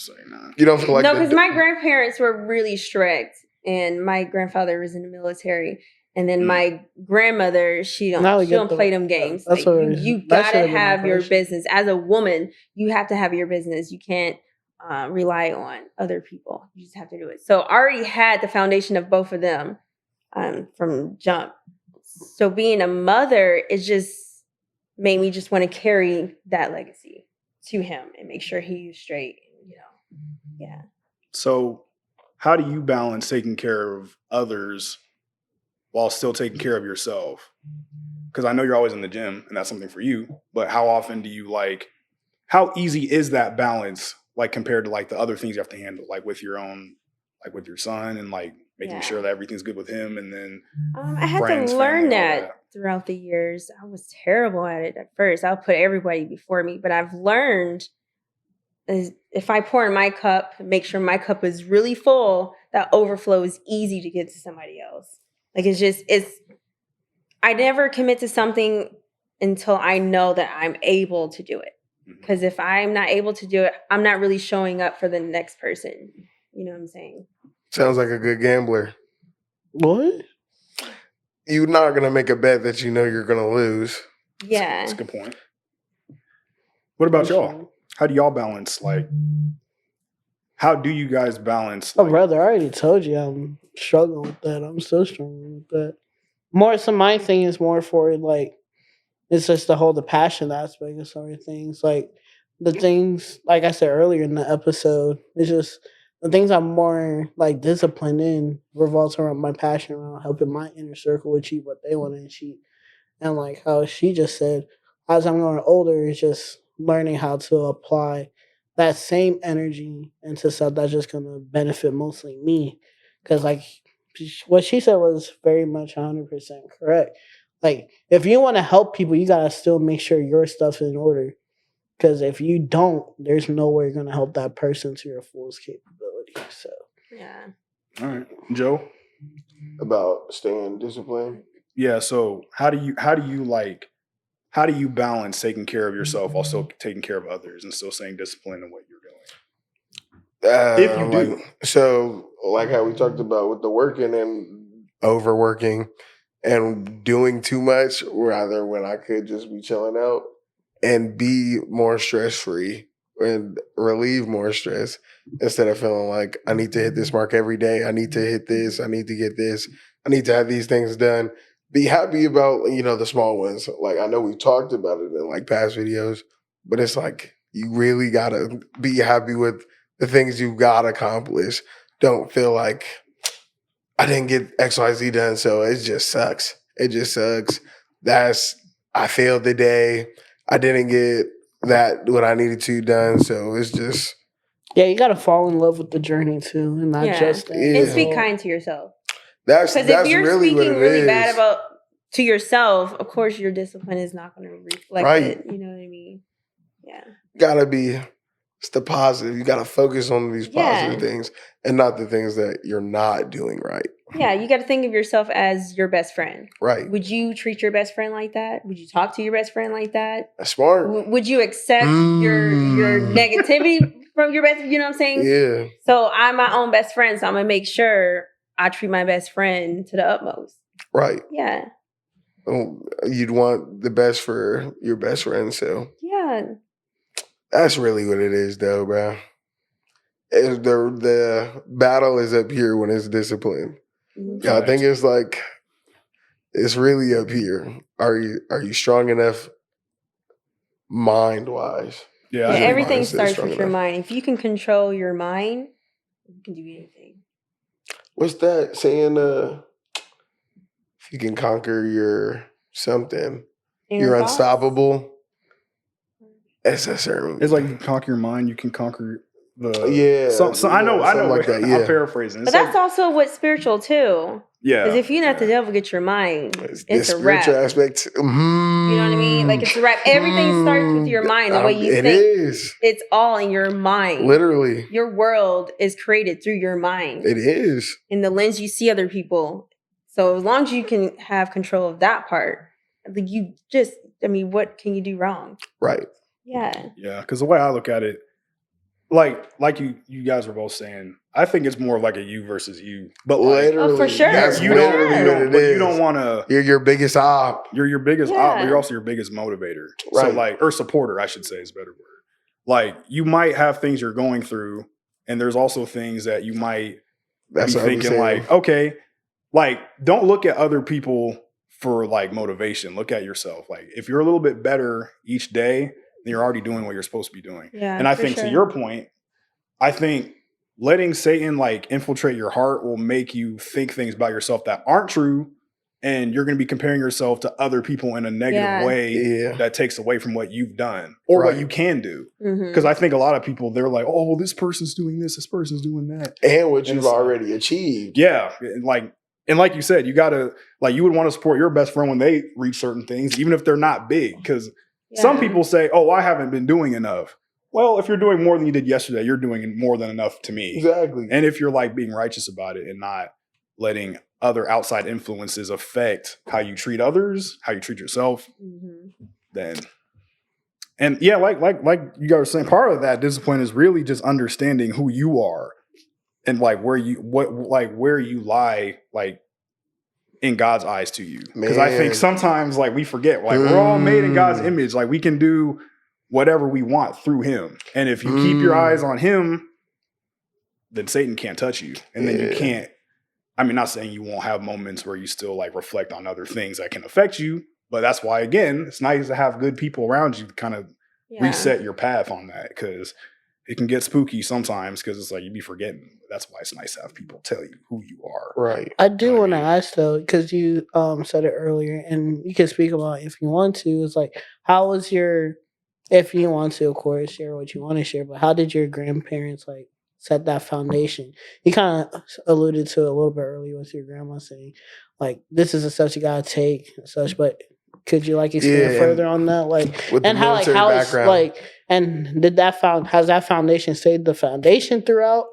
You don't feel like no, because my grandparents were really strict, and my grandfather was in the military. And then my grandmother, she don't play them games. Like, you gotta have your business. As a woman, you have to have your business. You can't rely on other people. You just have to do it. So I already had the foundation of both of them. from jump. So being a mother, it just made me just want to carry that legacy to him and make sure he's straight. Yeah. So how do you balance taking care of others while still taking care of yourself? Because I know you're always in the gym and that's something for you, but how often do you how easy is that balance compared to the other things you have to handle, with your own, with your son and making sure that everything's good with him, and then I had friends, to learn family, all that throughout the years. I was terrible at it at first. I'll put everybody before me, but I've learned is if I pour in my cup, make sure my cup is really full, that overflow is easy to get to somebody else. I never commit to something until I know that I'm able to do it. Because if I'm not able to do it, I'm not really showing up for the next person. You know what I'm saying? Sounds like a good gambler. What? You're not going to make a bet that you know you're going to lose. Yeah. That's a good point. What about y'all? How do y'all balance, how do you guys balance? Oh, brother, I already told you I'm struggling with that. I'm still struggling with that. More so my thing is more for it's just the passion aspect of some of things. The things, like I said earlier in the episode, it's just the things I'm more disciplined in revolves around my passion around helping my inner circle achieve what they want to achieve. And how she just said, as I'm growing older, it's just learning how to apply that same energy into stuff that's just going to benefit mostly me. Because what she said was very much 100% correct. If you want to help people, you got to still make sure your stuff's in order. Because if you don't, there's no way you're going to help that person to your fullest capability. So, yeah. All right. Joe? About staying disciplined? Yeah, so how do you balance taking care of yourself while still taking care of others and still staying disciplined in what you're doing? If you do. So, how we talked about with the working and overworking and doing too much, rather when I could just be chilling out and be more stress-free and relieve more stress instead of feeling like I need to hit this mark every day. I need to hit this. I need to get this. I need to have these things done. Be happy about, the small ones. I know we've talked about it in past videos, but it's you really got to be happy with the things you got accomplished. Don't feel like I didn't get XYZ done, so it just sucks. It just sucks. I failed the day. I didn't get what I needed to done, so it's just. Yeah, you got to fall in love with the journey too, and not just that. And be kind to yourself. That's if you're really speaking what it really is. bad to yourself, of course your discipline is not going to reflect it. You know what I mean? Yeah. Gotta be. It's the positive. You gotta focus on these positive things and not the things that you're not doing right. Yeah, you got to think of yourself as your best friend. Right. Would you treat your best friend like that? Would you talk to your best friend like that? That's smart. Would you accept your negativity from your best? You know what I'm saying? Yeah. So I'm my own best friend, so I'm gonna make sure I treat my best friend to the utmost. Right. Yeah. You'd want the best for your best friend, so. Yeah. That's really what it is, though, bro. The battle is up here when it's discipline. Yeah, I think it's it's really up here. Are you strong enough mind-wise? Yeah, everything starts with your mind. If you can control your mind, you can do anything. What's that saying? If you can conquer your something, you're unstoppable. It's a certain. It's you can conquer your mind, you can conquer the. Yeah. So I know like that. Yeah. I'm paraphrasing. But that's also what's spiritual too. Yeah. Because if you let the devil get your mind, it's a wrap. Spiritual aspect. You know what I mean? It's a wrap. Everything starts with your mind. The way you think. It is. It's all in your mind. Literally. Your world is created through your mind. It is. In the lens you see other people. So as long as you can have control of that part, what can you do wrong? Right. Yeah. Yeah, because the way I look at it, like you guys were both saying, I think it's more of a you versus you. But literally, for sure. That's you literally don't, what it is. You don't want to. You're your biggest op. You're your biggest op, but you're also your biggest motivator. Right. So or supporter, I should say is a better word. You might have things you're going through, and there's also things that you might be thinking okay, like, don't look at other people for like motivation. Look at yourself. Like, if you're a little bit better each day, then you're already doing what you're supposed to be doing. Yeah, and I for think sure. to your point, I think letting Satan like infiltrate your heart will make you think things about yourself that aren't true. And you're going to be comparing yourself to other people in a negative way that takes away from what you've done or what you can do. Because I think a lot of people, they're like, oh, well, this person's doing this person's doing that. And what you've already achieved. Yeah. And like you said, you got to, like, you would want to support your best friend when they reach certain things, even if they're not big. Because some people say, oh, I haven't been doing enough. Well, if you're doing more than you did yesterday, you're doing more than enough to me. Exactly. And if you're like being righteous about it and not letting other outside influences affect how you treat others, how you treat yourself, then, and yeah, like you guys were saying, part of that discipline is really just understanding who you are and like where you lie, like in God's eyes to you. Because I think sometimes like we forget, like we're all made in God's image, like we can do whatever we want through Him, and if you keep your eyes on Him, then Satan can't touch you, and then you can't. I mean, not saying you won't have moments where you still like reflect on other things that can affect you, but that's why, again, it's nice to have good people around you to kind of reset your path on that, because it can get spooky sometimes because it's like you be forgetting. That's why it's nice to have people tell you who you are. Right. I do want to ask though, because you said it earlier, and you can speak about it if you want to. It's like, how was your, if you want to, of course, share what you want to share, but how did your grandparents like set that foundation? You kind of alluded to it a little bit earlier with your grandma saying, like, this is the steps you gotta take and such. But could you like expand further on that, like, with and how it's like, and did that has that foundation stayed the foundation throughout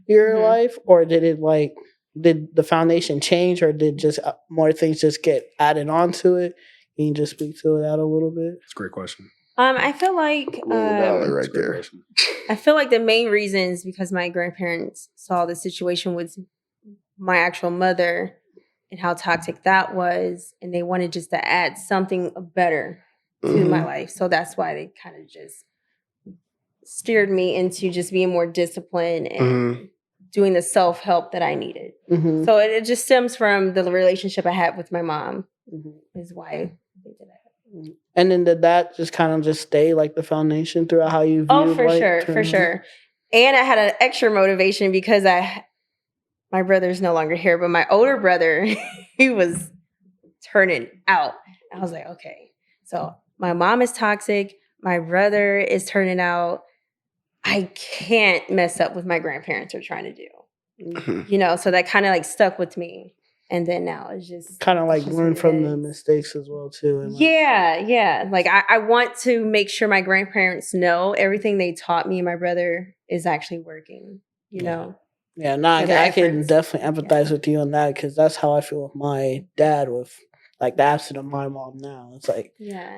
your life, or did the foundation change, or did just more things just get added onto it? Can you just speak to that a little bit? That's a great question. I feel like right there. I feel like the main reason is because my grandparents saw the situation with my actual mother and how toxic that was, and they wanted just to add something better to my life. So that's why they kind of just steered me into just being more disciplined and doing the self-help that I needed. So it just stems from the relationship I had with my mom is why they did that. And then did that just kind of just stay like the foundation throughout how you viewed? Oh, for sure. And I had an extra motivation because my brother's no longer here, but my older brother, he was turning out. I was like, okay, so my mom is toxic. My brother is turning out. I can't mess up what my grandparents are trying to do. You know, so that kind of like stuck with me. And then now it's just kind of like learn from the mistakes as well too. And yeah. Like I want to make sure my grandparents know everything they taught me and my brother is actually working, you know? Yeah, no, I can definitely empathize with you on that, because that's how I feel with my dad, with like the absence of my mom now. It's like,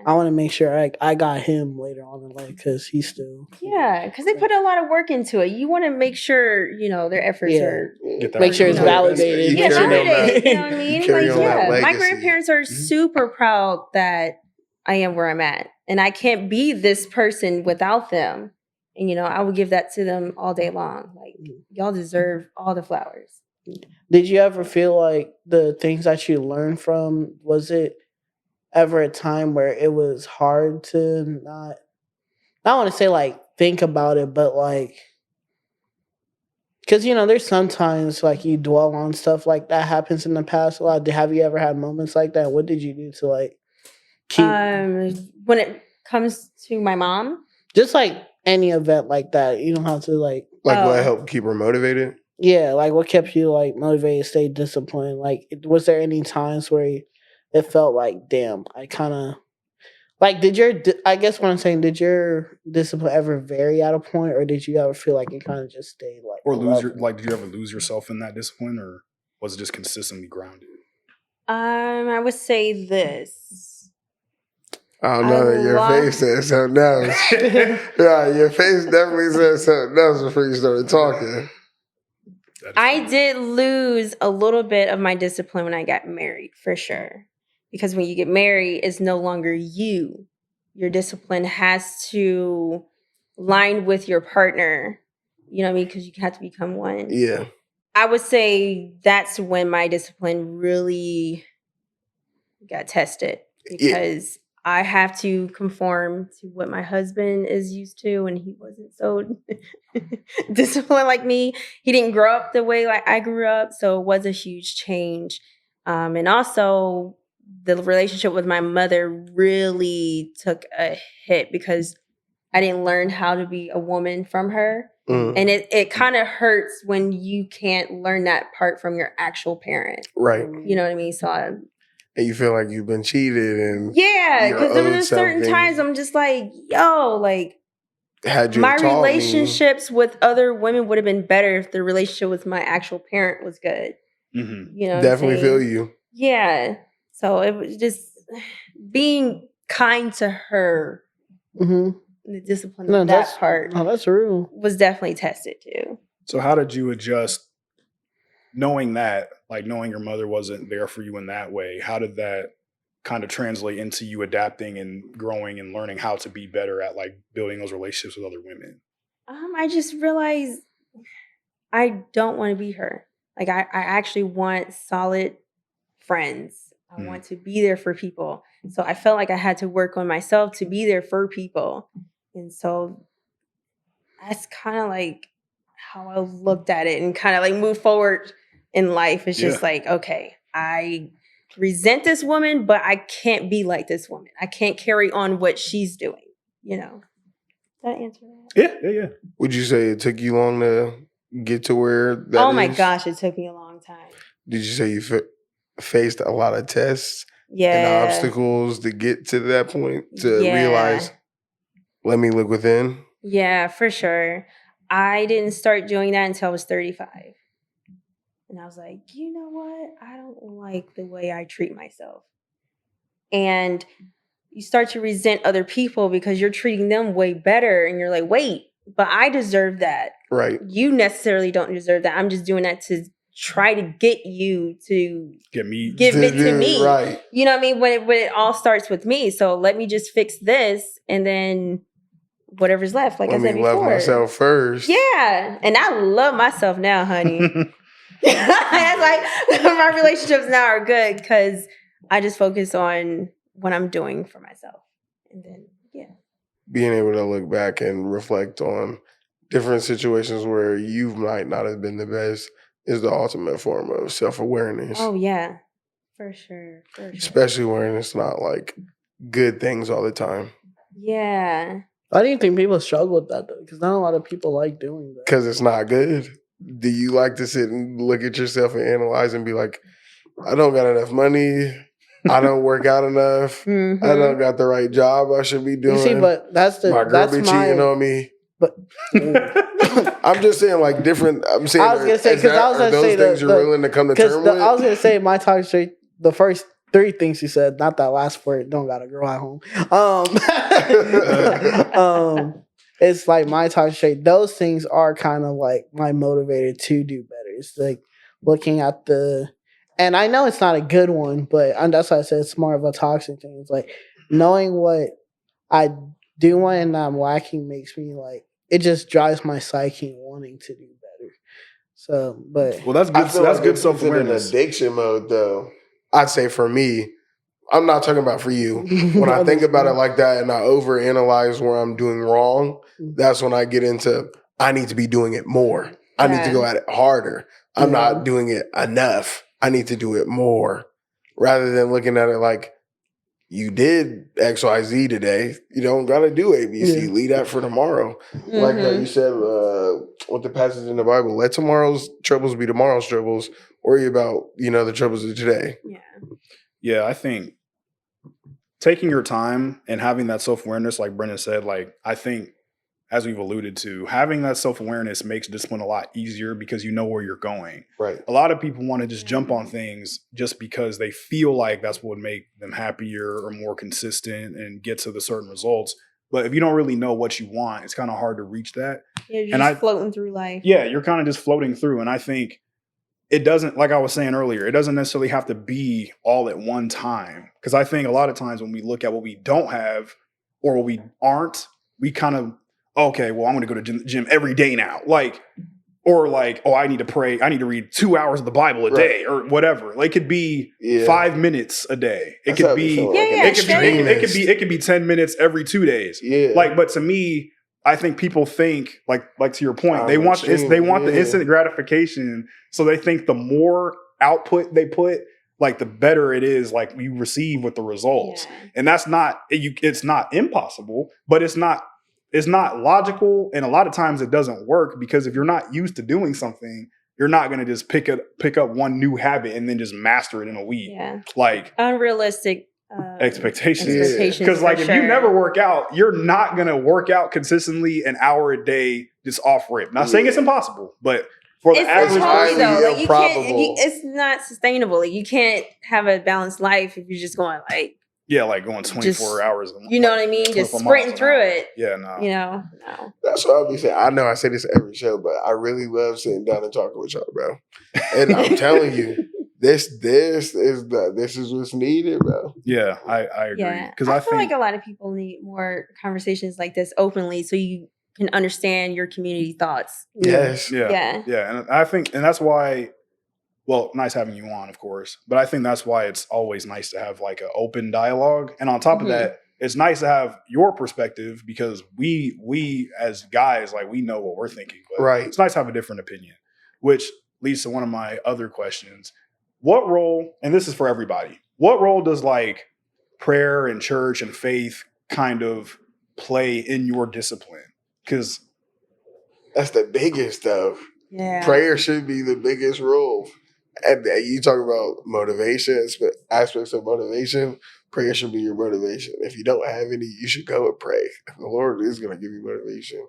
I want to make sure I got him later on in life, because he's still. Yeah, because they put a lot of work into it. You want to make sure, you know, their efforts are. Make sure it's validated. Yeah, validated. You know what I mean? Like, my grandparents are super proud that I am where I'm at. And I can't be this person without them. And, you know, I would give that to them all day long. Like, y'all deserve all the flowers. Did you ever feel like the things that you learned from, was it ever a time where it was hard to not, I don't want to say like think about it, but like, because, you know, there's sometimes like you dwell on stuff like that happens in the past a lot. Have you ever had moments like that? What did you do to like keep? When it comes to my mom? Just like any event like that. You don't have to like. Like what helped keep her motivated? Yeah, like what kept you like motivated, stay disciplined? Like, was there any times where it felt like, damn, I kind of like, I guess what I'm saying, did your discipline ever vary at a point, or did you ever feel like it kind of just stayed like, or did you ever lose yourself in that discipline, or was it just consistently grounded? I would say this. I don't know. Your face said something else. Yeah, your face definitely said something else before you started talking. I did lose a little bit of my discipline when I got married, for sure. Because when you get married, it's no longer you. Your discipline has to line with your partner. You know what I mean? Because you have to become one. Yeah. I would say that's when my discipline really got tested because I have to conform to what my husband is used to, and he wasn't so disciplined like me. He didn't grow up the way like I grew up, so it was a huge change. And also, the relationship with my mother really took a hit because I didn't learn how to be a woman from her. And it kind of hurts when you can't learn that part from your actual parent. Right. You know what I mean? So and you feel like you've been cheated and because there were certain times I'm just like, yo, like my relationships with other women would have been better if the relationship with my actual parent was good. Mm-hmm. You know, definitely feel you. Yeah. So it was just being kind to her. Mm-hmm. The discipline of that part. Oh, that's real. Was definitely tested too. So how did you adjust knowing that, like knowing your mother wasn't there for you in that way? How did that kind of translate into you adapting and growing and learning how to be better at like building those relationships with other women? I just realized I don't want to be her. Like I actually want solid friends. I want to be there for people. So I felt like I had to work on myself to be there for people. And so that's kind of like how I looked at it and kind of like move forward in life. It's just like, okay, I resent this woman, but I can't be like this woman. I can't carry on what she's doing, you know. Did I answer that? Yeah. Would you say it took you long to get to where that Oh my gosh, it took me a long time. Did you say you faced a lot of tests and obstacles to get to that point to realize, let me look within? Yeah, for sure. I didn't start doing that until I was 35. And I was like, you know what? I don't like the way I treat myself. And you start to resent other people because you're treating them way better. And you're like, wait, but I deserve that. Right. You necessarily don't deserve that. I'm just doing that to try to get you to give it to me. Right. You know what I mean? When it all starts with me. So let me just fix this and then whatever's left. Like I said before. Love myself first. Yeah. And I love myself now, honey. That's like my relationships now are good because I just focus on what I'm doing for myself. And then, being able to look back and reflect on different situations where you might not have been the best is the ultimate form of self-awareness. Oh, yeah. For sure. Especially when it's not like good things all the time. Yeah. I didn't think people struggle with that though, because not a lot of people like doing that. Because it's not good. Do you like to sit and look at yourself and analyze and be like, I don't got enough money. I don't work out enough. Mm-hmm. I don't got the right job I should be doing. You see, but my girl be cheating on me. But I'm just saying, like different. I'm saying, I was gonna say because I was gonna say things you're willing to come to terms with. I was gonna say my toxic trait. The first 3 things you said, not that last part. Don't got a girl at home. It's like my toxic trait. Those things are kind of like my motivated to do better. It's like looking at and I know it's not a good one, but that's why I said it's more of a toxic thing. It's like knowing what I do want and I'm lacking makes me like, it just drives my psyche wanting to do better. So, but well, that's good. That's good self-awareness. In addiction mode, though, I'd say for me, I'm not talking about for you. When I think about it like that and I overanalyze where I'm doing wrong, that's when I get into, I need to be doing it more. I need to go at it harder. I'm not doing it enough. I need to do it more. Rather than looking at it like, you did X, Y, Z today. You don't got to do ABC. Yeah. Leave that for tomorrow. Mm-hmm. Like you said with the passage in the Bible, let tomorrow's troubles be tomorrow's troubles. Worry about, the troubles of today. Yeah, I think taking your time and having that self-awareness, like Brendan said, like I think, as we've alluded to, having that self-awareness makes discipline a lot easier because you know where you're going. Right. A lot of people want to just jump on things just because they feel like that's what would make them happier or more consistent and get to the certain results. But if you don't really know what you want, it's kind of hard to reach that. Yeah, you're just floating through life. Yeah, you're kind of just floating through. And I think it doesn't, like I was saying earlier, it doesn't necessarily have to be all at one time. Because I think a lot of times when we look at what we don't have or what we aren't, we kind of, okay, well, I'm going to go to the gym every day now. Like, Or like, oh, I need to pray. I need to read 2 hours of the Bible a day or whatever. Like, it could be 5 minutes a day. It could be, it could be 10 minutes every 2 days. Yeah. Like, but to me, I think people think like to your point, they want the instant gratification. So they think the more output they put, like the better it is, like you receive with the results. Yeah. And that's not, it's not impossible, but it's not logical. And a lot of times it doesn't work because if you're not used to doing something, you're not going to just pick up one new habit and then just master it in a week. Yeah. Like unrealistic expectations. Because like if you never work out, you're not going to work out consistently an hour a day just off rip. Not saying it's impossible, but for the average person, like it's not sustainable. Like you can't have a balanced life if you're just going like going 24 hours. You know what I mean? Just sprinting through it. Yeah, no. You know, no. That's what I'll be saying. I know I say this every show, but I really love sitting down and talking with y'all, bro. And I'm telling you, this is what's needed, bro. Yeah, I agree. Yeah. Because I feel like a lot of people need more conversations like this openly, so you can understand your community thoughts. Yes. Yeah. And I think, and that's why, well, nice having you on, of course, but I think that's why it's always nice to have like an open dialogue. And on top of that, it's nice to have your perspective because we as guys, like we know what we're thinking, but it's nice to have a different opinion, which leads to one of my other questions. What role, and this is for everybody, what role does like prayer and church and faith kind of play in your discipline? Because that's the biggest stuff. Yeah. Prayer should be the biggest role. And you talk about motivation, aspects of motivation, prayer should be your motivation. If you don't have any, you should go and pray. The Lord is going to give you motivation.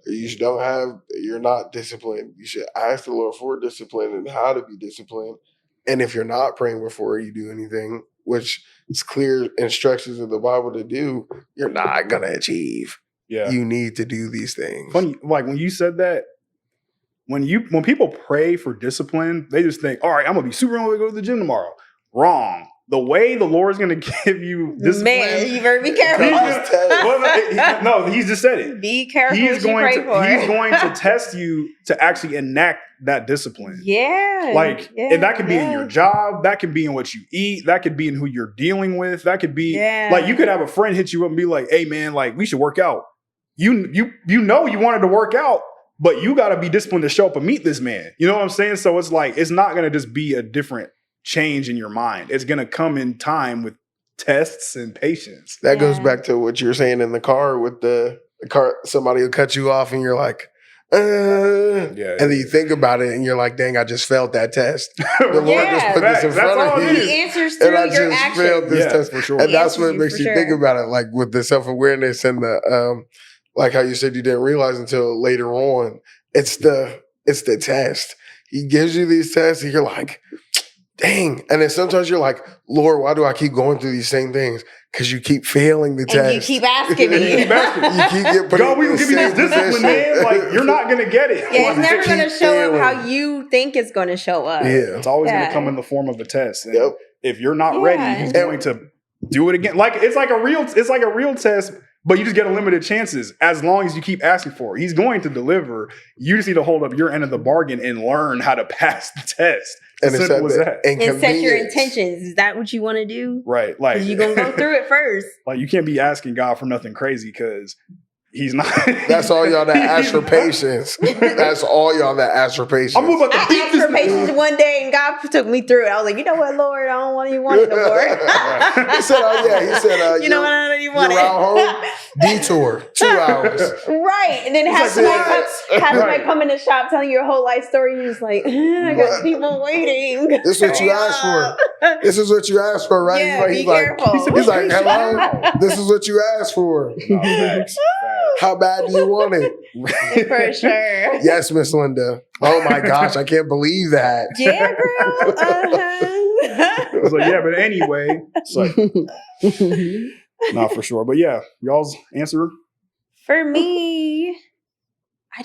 You're not disciplined. You should ask the Lord for discipline and how to be disciplined. And if you're not praying before you do anything, which is clear instructions of the Bible to do, you're not going to achieve. Yeah. You need to do these things. Funny, like when you said that, when people pray for discipline, they just think, all right, I'm going to be super motivated to go to the gym tomorrow. Wrong. The way the Lord's going to give you discipline. Man, you better be careful. He just said it. Be careful He's going to test you to actually enact that discipline. Yeah. And that could be in your job. That could be in what you eat. That could be in who you're dealing with. That could be like you could have a friend hit you up and be like, hey, man, like we should work out. You know you wanted to work out, but you got to be disciplined to show up and meet this man. You know what I'm saying? So it's like, it's not going to just be a different change in your mind. It's going to come in time with tests and patience. That goes back to what you're saying in the car with the car. Somebody will cut you off and you're like, and then you think about it and you're like, dang, I just failed that test. The Lord just put this in front of you. He answers through and I your just actions. failed this test for sure. And that's what makes you think about it. Like with the self-awareness and the, like how you said you didn't realize until later on, it's the test. He gives you these tests and you're like, dang. And then sometimes you're like, Lord, why do I keep going through these same things? Because you keep failing the test. And you keep asking me. You keep getting put God, we will give you this discipline, man. Like, you're not going to get it. Yeah, it's never going to show up how you think it's going to show up. Yeah. It's always going to come in the form of a test. And if you're not ready, he's going to do it again. Like, it's like a real test, but you just get unlimited chances as long as you keep asking for it. He's going to deliver. You just need to hold up your end of the bargain and learn how to pass the test. And simple as that. And set your intentions. Is that what you want to do? Right. Like you're going to go through it first. Like you can't be asking God for nothing crazy because he's not. That's all y'all that ask for patience. That's all y'all that ask for patience. I'm about to I asked for patience one day and God took me through it. I was like, you know what, Lord? I don't even want it no more. He said, you know what? I don't even want it. Home, detour, 2 hours. Right. And then have somebody come in the shop telling you your whole life story. You're just like, I got people waiting. This is what you asked for. This is what you asked for, right? Yeah, be careful. He's like, hello? This is what you asked for. How bad do you want it? For sure. Yes, Miss Linda. Oh my gosh, I can't believe that. Yeah, girl. I was like, yeah, but anyway. It's like, not for sure. But yeah, y'all's answer? For me, I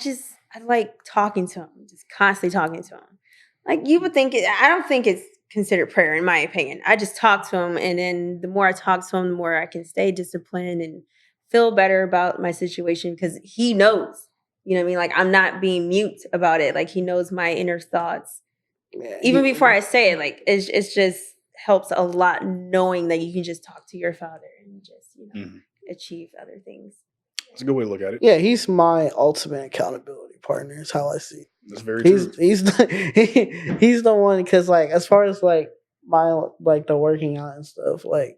like talking to him, just constantly talking to him. Like you would think I don't think it's considered prayer in my opinion. I just talk to him, and then the more I talk to him, the more I can stay disciplined and feel better about my situation because he knows. You know what I mean? Like, I'm not being mute about it. Like, he knows my inner thoughts. Yeah, Even before I say it, like, it's just helps a lot knowing that you can just talk to your father and just, you know, achieve other things. That's a good way to look at it. Yeah, he's my ultimate accountability partner. Is how I see it. That's very true. He's the one, because like as far as like my like the working out and stuff, like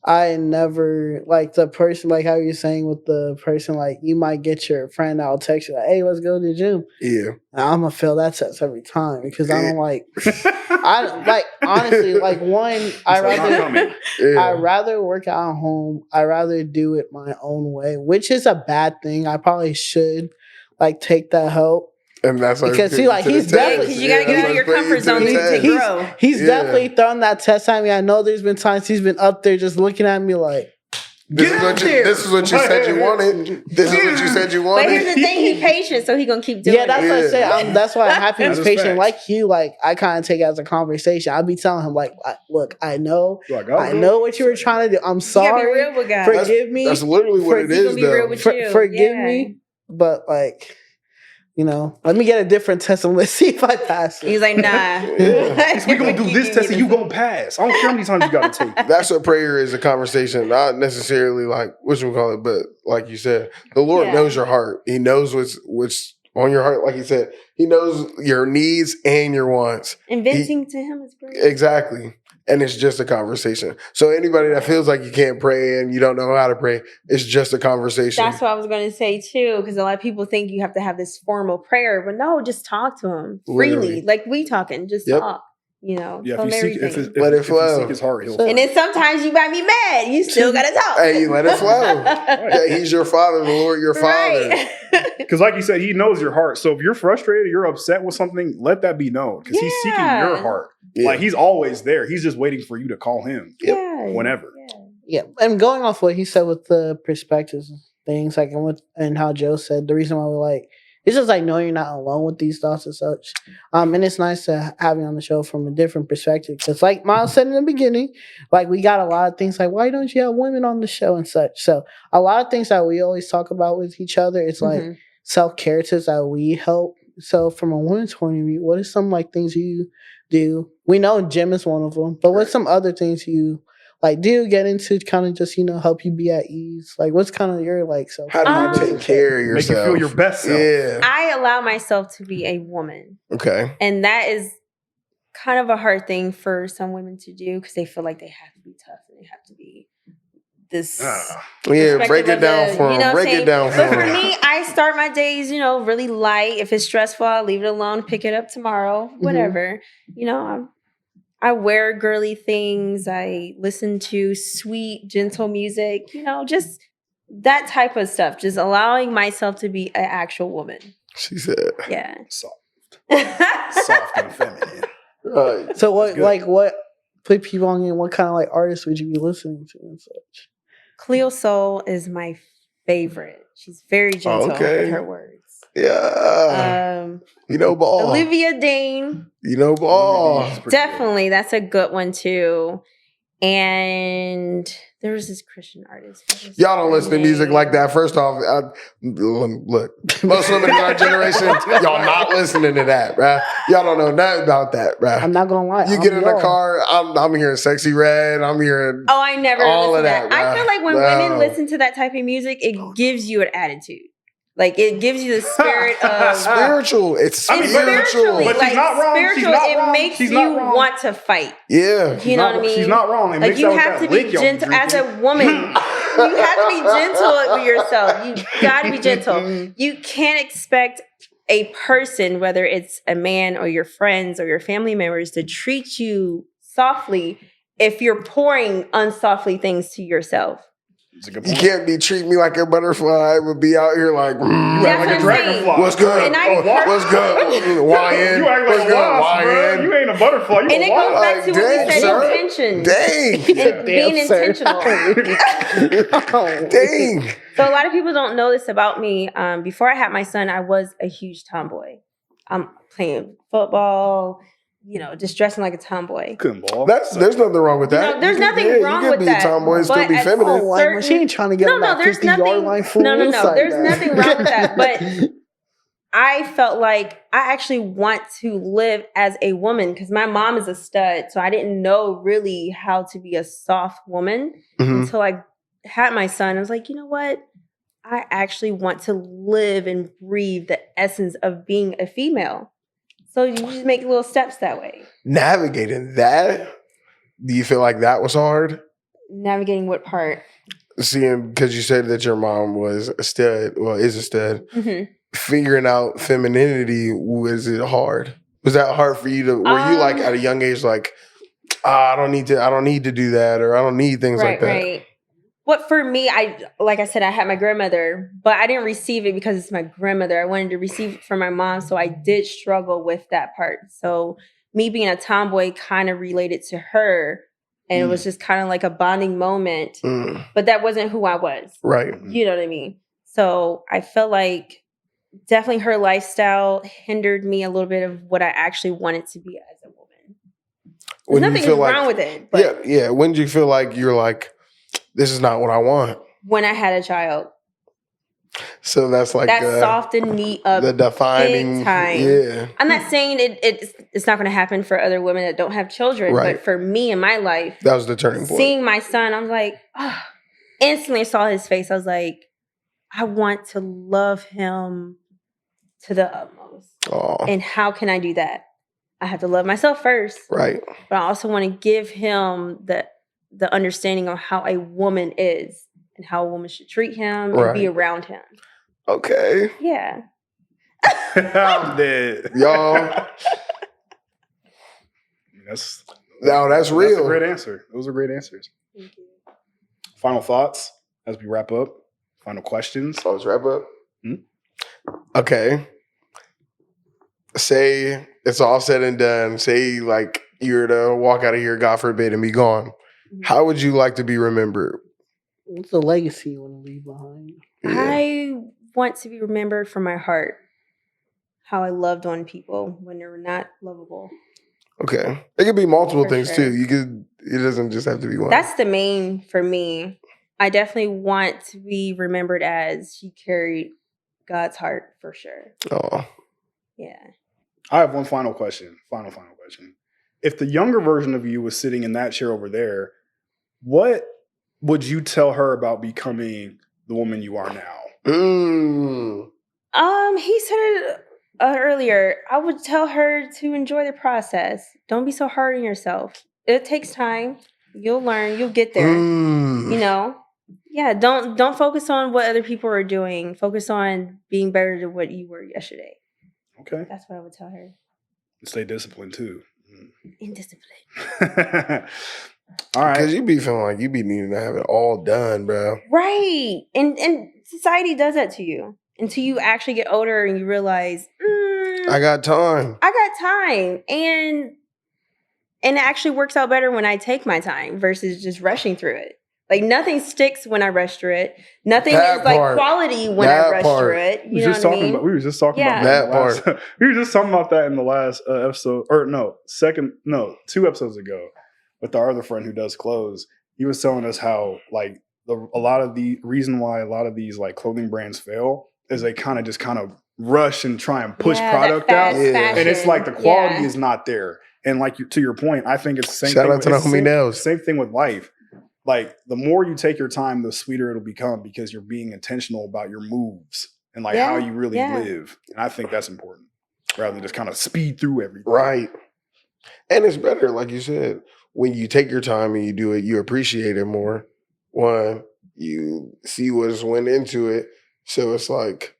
I never like the person, like how you're saying with the person, like you might get your friend out text you like, hey, let's go to the gym. Yeah. And I'm gonna fail that test every time because I don't like I like honestly like one I rather work out at home. I rather do it my own way, which is a bad thing. I probably should like take that help. And that's because see, like he's definitely because you gotta get out of your comfort zone to grow. He's definitely thrown that test at me. I know there's been times he's been up there just looking at me like, this is what you said you wanted. This is what you said you wanted. But here's the thing: he's patient, so he gonna keep doing. Yeah, that's what I say. That's why I'm happy he's patient. Facts. Like you, like I kind of take it as a conversation. I'll be telling him like, look, I know what you were trying to do. I'm sorry. You gotta be real with God. Forgive me. That's literally what it is, though. Forgive me, but like. You know, let me get a different test and let's see if I pass it. He's like, nah. We gonna do this test and you gonna pass. I don't care how many times you gotta take. That's what prayer is, a conversation, not necessarily like whatchamacallit, but like you said, the Lord knows your heart. He knows what's on your heart. Like you said, he knows your needs and your wants. And venting to him is great. Exactly. And it's just a conversation. So anybody that feels like you can't pray and you don't know how to pray, it's just a conversation. That's what I was going to say too, because a lot of people think you have to have this formal prayer, but no, just talk to him freely, Literally. like we talking, just talk. You know, yeah, from everything. Let it flow. If you seek his heart, he'll and then sometimes you might be mad. You still gotta talk. Hey, let it flow. Yeah, he's your father, the Lord, your father. Because like you said, he knows your heart. So if you're frustrated, you're upset with something, let that be known. Because he's seeking your heart. Yeah. Like he's always there. He's just waiting for you to call him whenever. Yeah, and going off what he said with the perspectives and things, like and how Joe said, the reason why we're like, it's just like knowing you're not alone with these thoughts and such. And it's nice to have you on the show from a different perspective. Because like Miles said in the beginning, like we got a lot of things like, why don't you have women on the show and such? So a lot of things that we always talk about with each other, it's like self-care tips that we help. So from a woman's point of view, what are some like things you do? We know gym is one of them, but what's some other things you like do get into kind of just, you know, help you be at ease? Like what's kind of your like self? How do you take care of yourself? Make you feel your best self. Yeah. I allow myself to be a woman. Okay. And that is kind of a hard thing for some women to do because they feel like they have to be tough and they have to be this. Yeah, break it down for them. Break it down for them. But for me, I start my days, you know, really light. If it's stressful, I'll leave it alone, pick it up tomorrow, whatever. You know, I wear girly things. I listen to sweet, gentle music, you know, just that type of stuff. Just allowing myself to be an actual woman. She said. Yeah. Soft. Soft and feminine. Right. So what put people on you? What kind of like artists would you be listening to and such? Cleo Soul is my favorite. She's very gentle with her words. Yeah. You know ball. Olivia Dane. You know ball. Definitely. That's a good one too. And there was this Christian artist. Y'all don't listen to music like that. First off, look, most women in our generation, y'all not listening to that, bruh. Y'all don't know nothing about that, bruh. I'm not gonna lie. You get in the car, I'm hearing Sexy Red. I'm hearing I never all listen of that. To that. I feel like when women listen to that type of music, it gives you an attitude. Like it gives you the spirit of spiritual. It's spiritual. But she's not wrong. Spiritual. It makes you want to fight. Yeah, you know what I mean. She's not wrong. Like you have to be gentle as a woman. You have to be gentle with yourself. You got to be gentle. You can't expect a person, whether it's a man or your friends or your family members, to treat you softly if you're pouring unsoftly things to yourself. You can't be treating me like a butterfly, but be out here like, like a dragonfly. What's good? What's good? YN. You act like a wasp, bro. You ain't a butterfly. You and it goes back to what we said, intention. Dang. Being intentional. Dang. So a lot of people don't know this about me. Before I had my son, I was a huge tomboy. I'm playing football, you know, just dressing like a tomboy. Couldn't ball. There's nothing wrong with that. No, there's nothing wrong with that. You can be a tomboy and still be feminine. She ain't trying to get on that 50-yard line for No. There's nothing wrong with that. But I felt like I actually want to live as a woman because my mom is a stud. So I didn't know really how to be a soft woman until I had my son. I was like, you know what? I actually want to live and breathe the essence of being a female. So you just make little steps that way. Navigating that, do you feel like that was hard? Navigating what part? Seeing, because you said that your mom was a stud, well, is a stud. Figuring out femininity, was it hard? Was that hard for you to, were you like at a young age like, I don't need to do that, or I don't need things like that? Right. What for me, like I said, I had my grandmother, but I didn't receive it because it's my grandmother. I wanted to receive it from my mom, so I did struggle with that part. So me being a tomboy kind of related to her, and it was just kind of like a bonding moment. But that wasn't who I was. Right. You know what I mean? So I felt like definitely her lifestyle hindered me a little bit of what I actually wanted to be as a woman. There's nothing wrong with it. But yeah. When did you feel like you're like, this is not what I want? When I had a child. So that's like that softened me up the defining big time. Yeah. I'm not saying it's not going to happen for other women that don't have children, but for me in my life, that was the turning point. Seeing my son, I was like, instantly saw his face. I was like, I want to love him to the utmost. And how can I do that? I have to love myself first. Right. But I also want to give him the understanding of how a woman is and how a woman should treat him and be around him. Okay. Yeah. I'm dead. Y'all. That's real. That's a great answer. Those are great answers. Thank you. Final thoughts as we wrap up. Final questions. Oh, let's wrap up. Okay. Say it's all said and done. Say like you're to walk out of here, God forbid, and be gone. How would you like to be remembered? What's the legacy you want to leave behind? Yeah. I want to be remembered for my heart. How I loved on people when they were not lovable. Okay. It could be multiple things sure. too. It doesn't just have to be one. That's the main for me. I definitely want to be remembered as she carried God's heart for sure. Oh. Yeah. I have one final question. Final question. If the younger version of you was sitting in that chair over there, what would you tell her about becoming the woman you are now? He said it earlier. I would tell her to enjoy the process. Don't be so hard on yourself. It takes time. You'll learn. You'll get there. You know? Yeah, don't focus on what other people are doing. Focus on being better than what you were yesterday. Okay. That's what I would tell her. Stay disciplined too. Indisciplined. All right. Because you be feeling like you be needing to have it all done, bro. Right. And society does that to you until you actually get older and you realize, I got time. And it actually works out better when I take my time versus just rushing through it. Like nothing sticks when I rush through it. Nothing is like quality when I rush through it. You know what I mean? We were just talking about that part. We were just talking about that in the last episode, or 2 episodes ago, with our other friend who does clothes. He was telling us how like a lot of the reason why a lot of these like clothing brands fail is they kind of rush and try and push product out, and it's like the quality is not there. And like to your point, I think it's the same. Shout out to the homie Nels. Same thing with life. Like the more you take your time, the sweeter it'll become because you're being intentional about your moves and like how you really live. And I think that's important rather than just kind of speed through everything. Right. And it's better, like you said, when you take your time and you do it, you appreciate it more. One, you see what's went into it. So it's like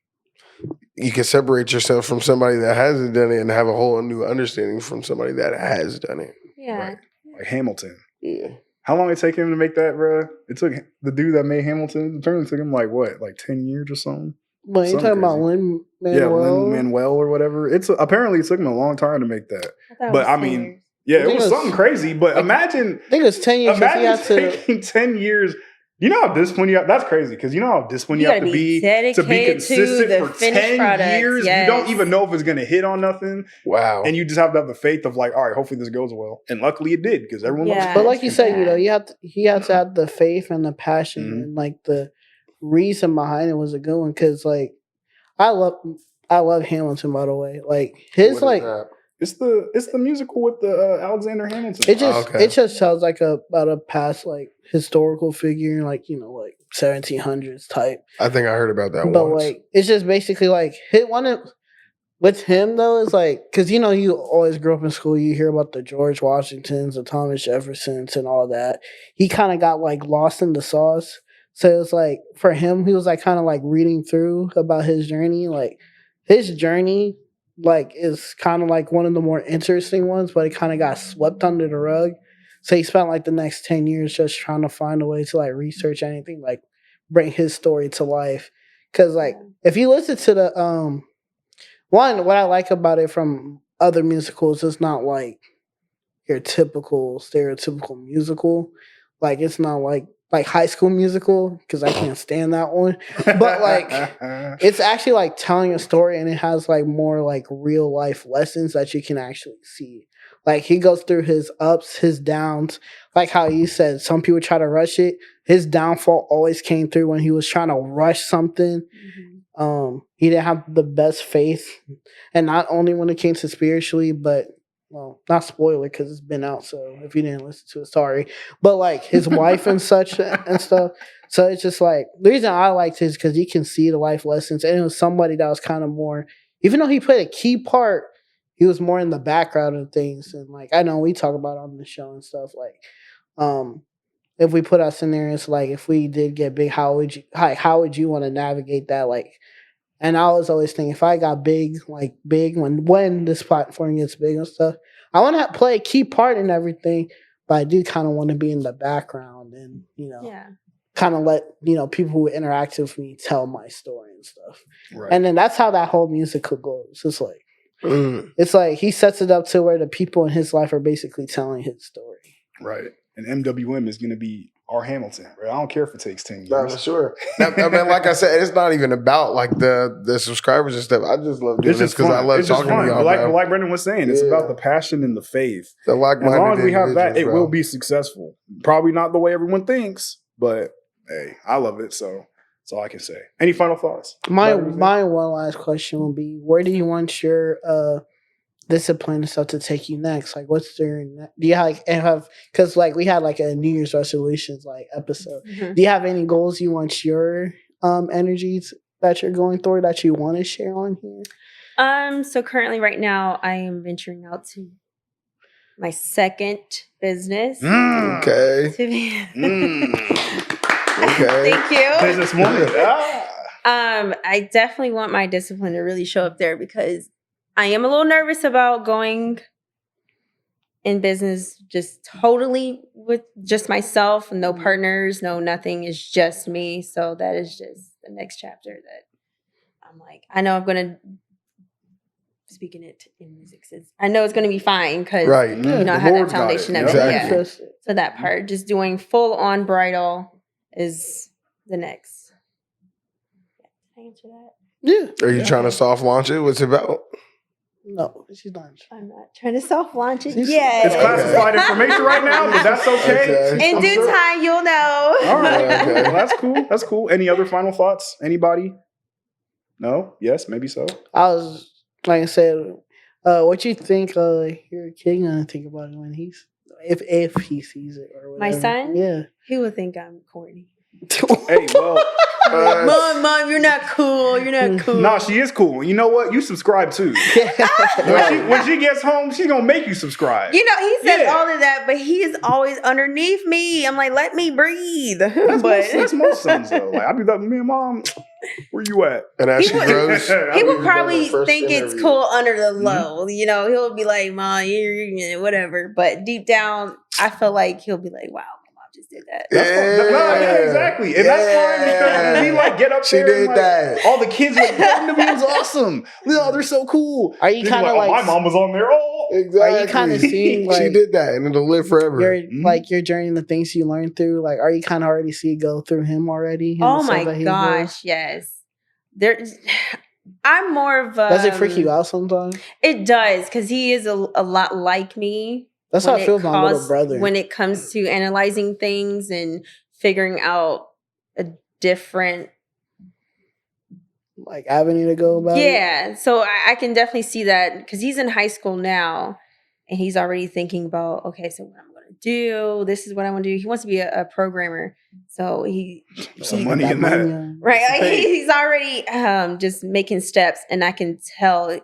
you can separate yourself from somebody that hasn't done it and have a whole new understanding from somebody that has done it. Yeah. Right. Like Hamilton. Yeah. How long did it take him to make that, bro? It took the dude that made Hamilton. It took him like 10 years or something. But you talking about Lin-Manuel? Yeah, Lin-Manuel or whatever. Apparently it took him a long time to make that. But I mean, it was something crazy. But imagine, I think it was 10 years. Imagine taking 10 years. You know how disciplined you have? That's crazy because you know how disciplined you have to be consistent for 10 years. Yes. You don't even know if it's going to hit on nothing. Wow. And you just have to have the faith of like, all right, hopefully this goes well. And luckily it did because everyone loves it. But like you said, he had to have the faith and the passion and like the reason behind it was a good one. Because like I I love Hamilton, by the way. Like his What is like that? It's the musical with the Alexander Hamilton. it just tells like about a past like historical figure, like like 1700s type. I think I heard about that But once. like it's just basically like with him though is like because you always grew up in school, you hear about the George Washingtons, the Thomas Jeffersons, and all that. He kind of got like lost in the sauce. So it's like for him, he was like kind of like reading through about his journey. Like his journey, like is kind of like one of the more interesting ones, but it kind of got swept under the rug. So he spent like the next 10 years just trying to find a way to like research anything, like bring his story to life. Because like if you listen to the one, what I like about it from other musicals, it's not like your typical stereotypical musical. Like it's not like High School Musical because I can't stand that one. But like it's actually like telling a story, and it has like more like real life lessons that you can actually see. Like he goes through his ups, his downs. Like how you said, some people try to rush it. His downfall always came through when he was trying to rush something. He didn't have the best faith, and not only when it came to spiritually, but well, not spoiler because it's been out. So if you didn't listen to it, sorry. But like his wife and such and stuff. So it's just like the reason I liked it is because you can see the life lessons, and it was somebody that was kind of more, even though he played a key part, he was more in the background of things. And like I know we talk about it on the show and stuff. Like, if we put us in there, it's like if we did get big, how would you want to navigate that? Like, and I was always thinking if I got big when this platform gets big and stuff, I want to play a key part in everything, but I do kind of want to be in the background and kind of let people who interact with me tell my story and stuff. Right. And then that's how that whole musical goes. It's like it's like he sets it up to where the people in his life are basically telling his story. Right. And MWM is going to be our Hamilton, right? I don't care if it takes 10 years. No, for sure. I mean, like I said, it's not even about like the subscribers and stuff. I just love doing this because I love talking to y'all. Like Brendan was saying, it's about the passion and the faith. As long as we have that, it will be successful. Probably not the way everyone thinks, but hey, I love it. So that's all I can say. Any final thoughts? My one last question will be: where do you want your discipline and stuff to take you next? Like what's there do you have because like we had like a New Year's resolutions like episode. Do you have any goals you want your energies that you're going through that you want to share on here? So currently right now I am venturing out to my second business. Okay. Okay. Thank you. Businesswoman. I definitely want my discipline to really show up there because I am a little nervous about going in business just totally with just myself, no partners, no nothing. It's just me. So that is just the next chapter that I'm like, I know I'm going to, speaking it in music, I know it's going to be fine because, I have that foundation of it. Yeah. So that part, just doing full on bridal is the next. Can I answer that? Yeah. Are you trying to soft launch it? What's it about? No, she's not. I'm not trying to soft launch it yet. It's classified information right now, but that's okay. In due time, you'll know. All right. Okay. Well, that's cool. That's cool. Any other final thoughts? Anybody? No? Yes? Maybe so? I was, like I said, what you think your kid gonna think about it when if he sees it or whatever? My son? Yeah. He would think I'm corny. Hey, well. Mom, you're not cool. You're not cool. No, she is cool. You know what? You subscribe too. when she gets home, she's gonna make you subscribe. You know, he says all of that, but he is always underneath me. I'm like, let me breathe. That's most sons though. Like I be like, me and mom, where you at? And as she grows, he would probably think it's cool under the low. You know, he'll be like, Mom, you're whatever. But deep down, I feel like he'll be like, wow. Just did that. Exactly. And that's fine because we like get up there. She did that. All the kids like, the was awesome. Oh, they're so cool. Are you kind of like my mom was on there? Oh, exactly. Are you kind of seeing like she did that and it'll live forever? Like your journey, the things you learned through. Like, are you kind of already see it go through him already? Oh my gosh, yes. I'm more of a. Does it freak you out sometimes? It does because he is a lot like me. That's how I feel about my little brother. When it comes to analyzing things and figuring out a different like avenue to go about it. Yeah, so I can definitely see that because he's in high school now, and he's already thinking about, okay, so what I'm going to do. This is what I want to do. He wants to be a programmer, so Some money in that. Right, like, he's already just making steps, and I can tell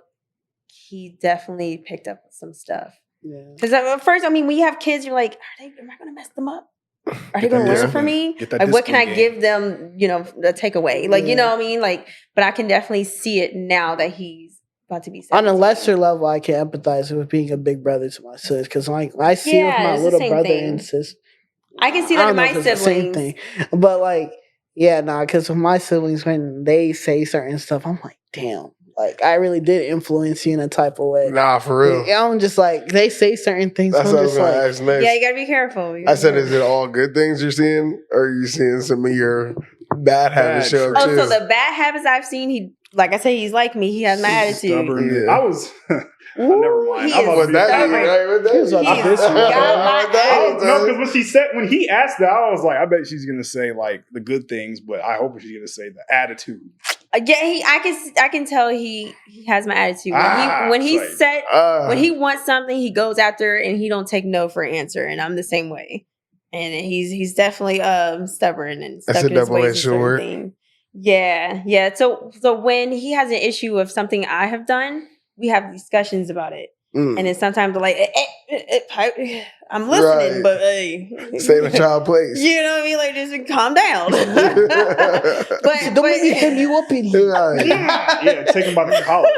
he definitely picked up some stuff. Yeah. Because at first, I mean, when you have kids, you're like, am I going to mess them up? Are they going to learn from me? Like, what can I give them, the takeaway? Like, you know what I mean? Like, but I can definitely see it now that he's about to be 17. On a lesser level, I can empathize with being a big brother to my sis. Because like I see with my little brother and sis. I can see that in my siblings. Same thing. But like, yeah, because with my siblings, when they say certain stuff, I'm like, damn. Like, I really did influence you in a type of way. Nah, for real. Yeah, I'm just like, they say certain things. That's what I was going to ask next. Yeah, you got to be careful. I said, is it all good things you're seeing? Or are you seeing some of your bad habits show up too? So the bad habits I've seen, like I said, he's like me. He has my attitude. Stubborn. Yeah. I was... never mind. What that mean, right? What that No, because when he asked that, I was like, I bet she's gonna say like the good things, but I hope she's gonna say the attitude. Yeah, I can tell he has my attitude. When he wants something, he goes after it, and he don't take no for an answer. And I'm the same way. And he's definitely stubborn and stuck in his ways. Yeah. So when he has an issue of something I have done, we have discussions about it. And then sometimes I'm like, I'm listening, but hey. Stay in a child place. You know what I mean? Like, just calm down. but don't make me hem you up in here. Yeah, take him by the collar.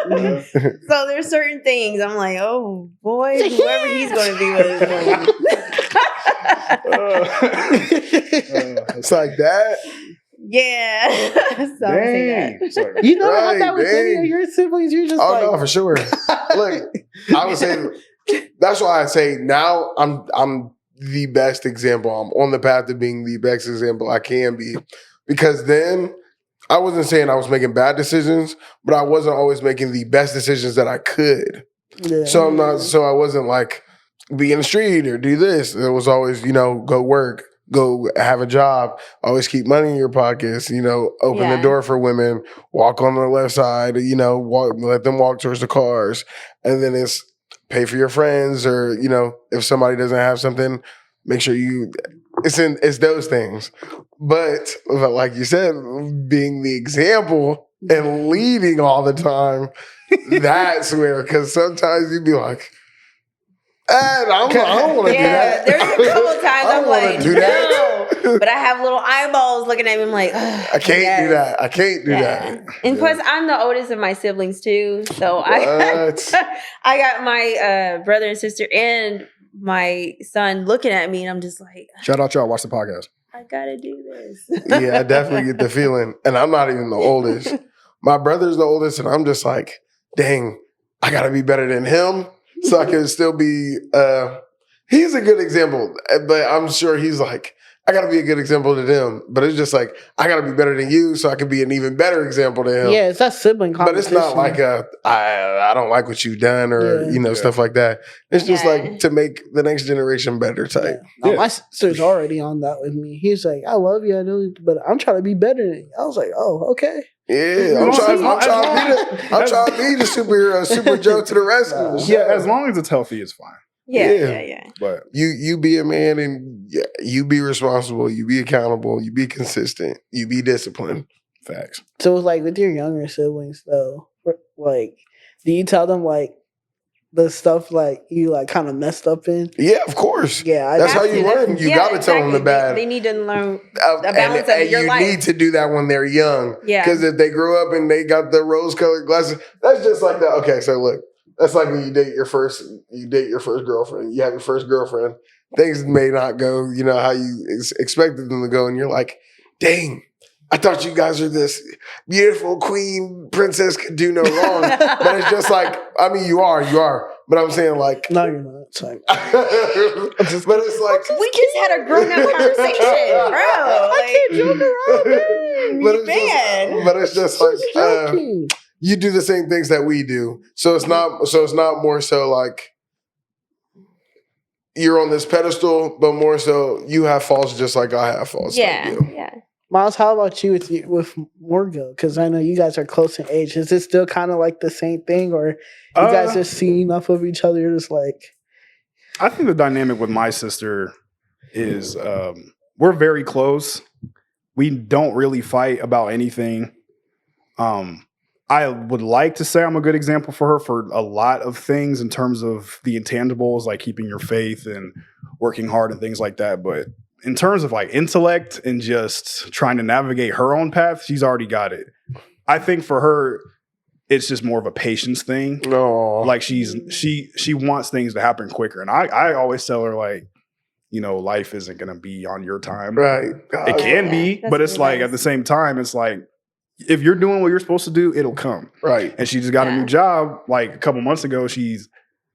So there's certain things I'm like, oh boy, whoever he's going to be with. It's like that. Yeah. So Dang. You never had that with any of your siblings? You're just no, for sure. Look, I would say that's why I say now I'm the best example. I'm on the path to being the best example I can be. Because then I wasn't saying I was making bad decisions, but I wasn't always making the best decisions that I could. Yeah. So I wasn't like be in the street or do this. It was always, go work. Go have a job, always keep money in your pockets, open the door for women, walk on the left side, let them walk towards the cars. And then it's pay for your friends or, if somebody doesn't have something, make sure it's those things. But like you said, being the example and leading all the time, that's where, because sometimes you'd be like, I don't want to do that. There's a couple of times I'm like, no. But I have little eyeballs looking at me. I'm like, I can't do that. I can't do that. And plus, I'm the oldest of my siblings too. So I got my brother and sister and my son looking at me, and I'm just like, shout out y'all, watch the podcast. I gotta do this. Yeah, I definitely get the feeling. And I'm not even the oldest. My brother's the oldest, and I'm just like, dang, I gotta be better than him. So I can still be, he's a good example, but I'm sure he's like, I got to be a good example to them. But it's just like, I got to be better than you so I can be an even better example to him. Yeah, it's that sibling competition. But it's not like I don't like what you've done or, stuff like that. It's just like to make the next generation better type. Yeah. My sister's already on that with me. He's like, I love you, I know, but I'm trying to be better than you. I was like, oh, okay. Yeah, I'm trying to be the superhero, Super Joe to the rescue. Yeah, as long as it's healthy, it's fine. Yeah. But you be a man and you be responsible, you be accountable, you be consistent, you be disciplined. Facts. So it's like with your younger siblings though, like, do you tell them like the stuff like you like kind of messed up in? Yeah, of course. Yeah, that's how you learn. You got to tell them the bad. They need to learn the balance of your life. You need to do that when they're young. Yeah, because if they grow up and they got the rose-colored glasses, that's just like that. Okay, so look, that's like when you date your first girlfriend. You have your first girlfriend. Things may not go, how you expected them to go, and you're like, dang. I thought you guys are this beautiful queen princess could do no wrong. But it's just like, I mean, you are. But I'm saying like. No, you're not. It's like. But it's like. We just had a grown up conversation, bro. I can't joke around. But it's just like, you do the same things that we do. So it's not more so like you're on this pedestal, but more so you have faults just like I have faults. Yeah. Miles, how about you with Morgo? Because I know you guys are close in age. Is it still kind of like the same thing, or you guys just see enough of each other? You're just like, I think the dynamic with my sister is we're very close. We don't really fight about anything. I would like to say I'm a good example for her for a lot of things in terms of the intangibles, like keeping your faith and working hard and things like that. But in terms of like intellect and just trying to navigate her own path, she's already got it. I think for her, it's just more of a patience thing. No, Like she wants things to happen quicker. And I always tell her, like, you know, life isn't going to be on your time. right? It can be, but it's like at the same time, it's like if you're doing what you're supposed to do, it'll come. Right. And she just got a new job like a couple months ago.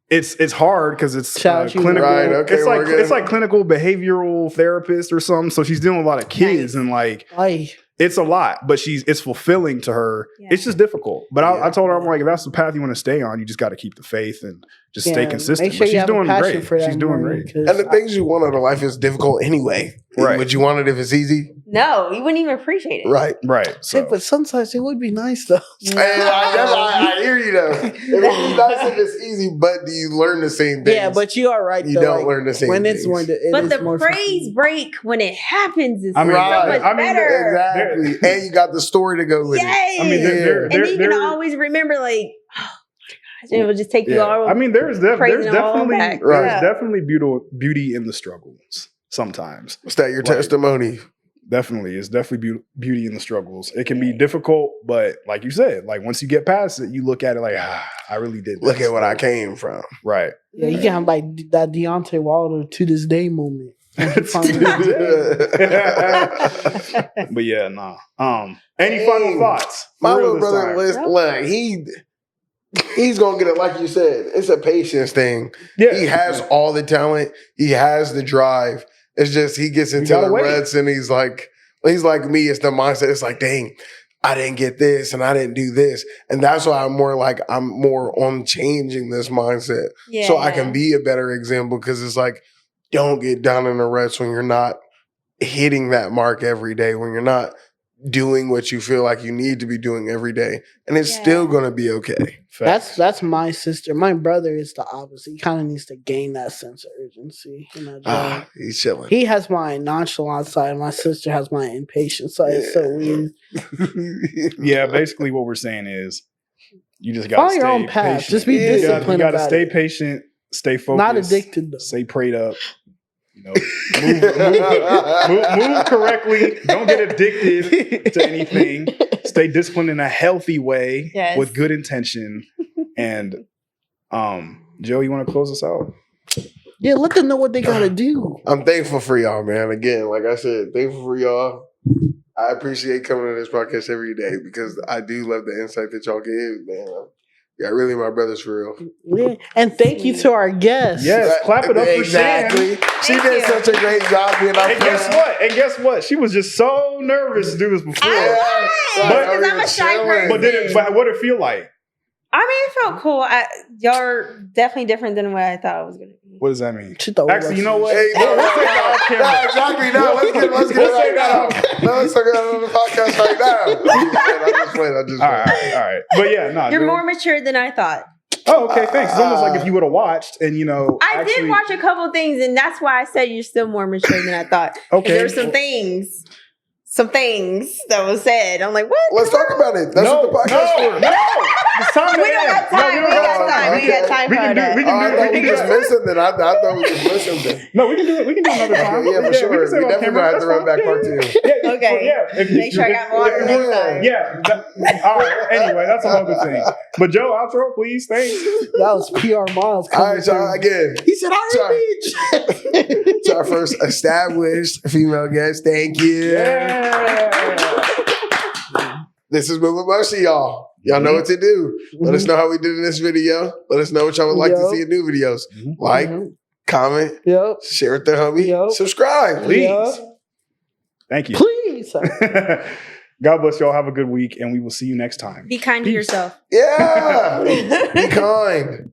It's hard because it's clinical. Right, okay, it's like clinical behavioral therapist or something. So she's dealing with a lot of kids and like it's a lot, but it's fulfilling to her. Yeah. It's just difficult. But I told her, I'm like, if that's the path you want to stay on, you just got to keep the faith and just stay consistent. Sure, but she's doing great. She's doing great. And the things you want out of life is difficult anyway. Right. Would you want it if it's easy? No, you wouldn't even appreciate it. Right. Right. So. Hey, but sometimes it would be nice though. I hear you though. It would be nice if it's easy, but do you learn the same things? Yeah, but you are right. You don't learn the same when things. It's more. But the praise break when it happens is so much better. Exactly. And you got the story to go with it. I mean, and you can always remember, like, oh my gosh, it will just take you all. I mean, there's definitely beauty in the struggles sometimes. Is that your testimony? Definitely. It's definitely beauty in the struggles. It can be difficult, but like you said, like once you get past it, you look at it like, I really did this. Look at what I came from. Right. Yeah, you can have like that Deontay Wilder to this day moment. But yeah, nah. Any final thoughts? My little brother was like, he's gonna get it, like you said. It's a patience thing. Yeah. He has all the talent. He has the drive. It's just he gets into the ruts and he's like me. It's the mindset. It's like, dang, I didn't get this and I didn't do this, and that's why I'm more on changing this mindset so I can be a better example. Because it's like, don't get down in the ruts when you're not hitting that mark every day, when you're not doing what you feel like you need to be doing every day, and it's still going to be okay. That's my sister. My brother is the opposite. He kind of needs to gain that sense of urgency. He's chilling. He has my nonchalant side. My sister has my impatient side. It's so weird. Yeah, basically what we're saying is you just got to stay your own path. patient. Just be disciplined. You got to stay patient, stay focused. Not addicted though. Stay prayed up. You know, move correctly. Don't get addicted to anything. Stay disciplined in a healthy way with good intention. And Joe, you want to close us out? Yeah, let them know what they gotta do. I'm thankful for y'all, man. Again, like I said, thankful for y'all. I appreciate coming to this podcast every day because I do love the insight that y'all give, man. Yeah, really, my brothers for real. Yeah. And thank you to our guests. Yes, clap it up for Shann. She did such a great job being our And guess what? She was just so nervous to do this before. Because I'm a shy person. But what did it feel like? I mean, it felt cool. Y'all are definitely different than what I thought it was going to be. What does that mean? Actually, you know what? Hey, exactly. No, let's get it right now. Let's talk about it on the podcast right now. I just all right. But yeah, no. You're more mature than I thought. Oh, okay, thanks. It's almost like if you would have watched and, you know. I did watch a couple things, and that's why I said you're still more mature than I thought. Okay. There were some things that was said. I'm like, what? Let's talk about it. That's what the podcast for. No, it's time. We don't have time. We got time for that. We can do it. Just missed something. I thought we just missed something. No, we can do it. We can do another time. Yeah, for sure. We definitely gonna have to run back part 2. Okay. Yeah. Make sure I got water next time. Yeah. All right. Anyway, that's a whole good thing. But Joe, outro, please. Thanks. That was PR Miles. All right, y'all. Again, he said, "Bitch." To our first established female guest. Thank you. Yeah. This is Moving Mercy, y'all. Y'all know what to do. Let us know how we did in this video. Let us know what y'all would like to see in new videos. Like, comment, share with the homie, subscribe. Please. Thank you. Please. God bless y'all. Have a good week, and we will see you next time. Be kind to yourself. Yeah. Be kind.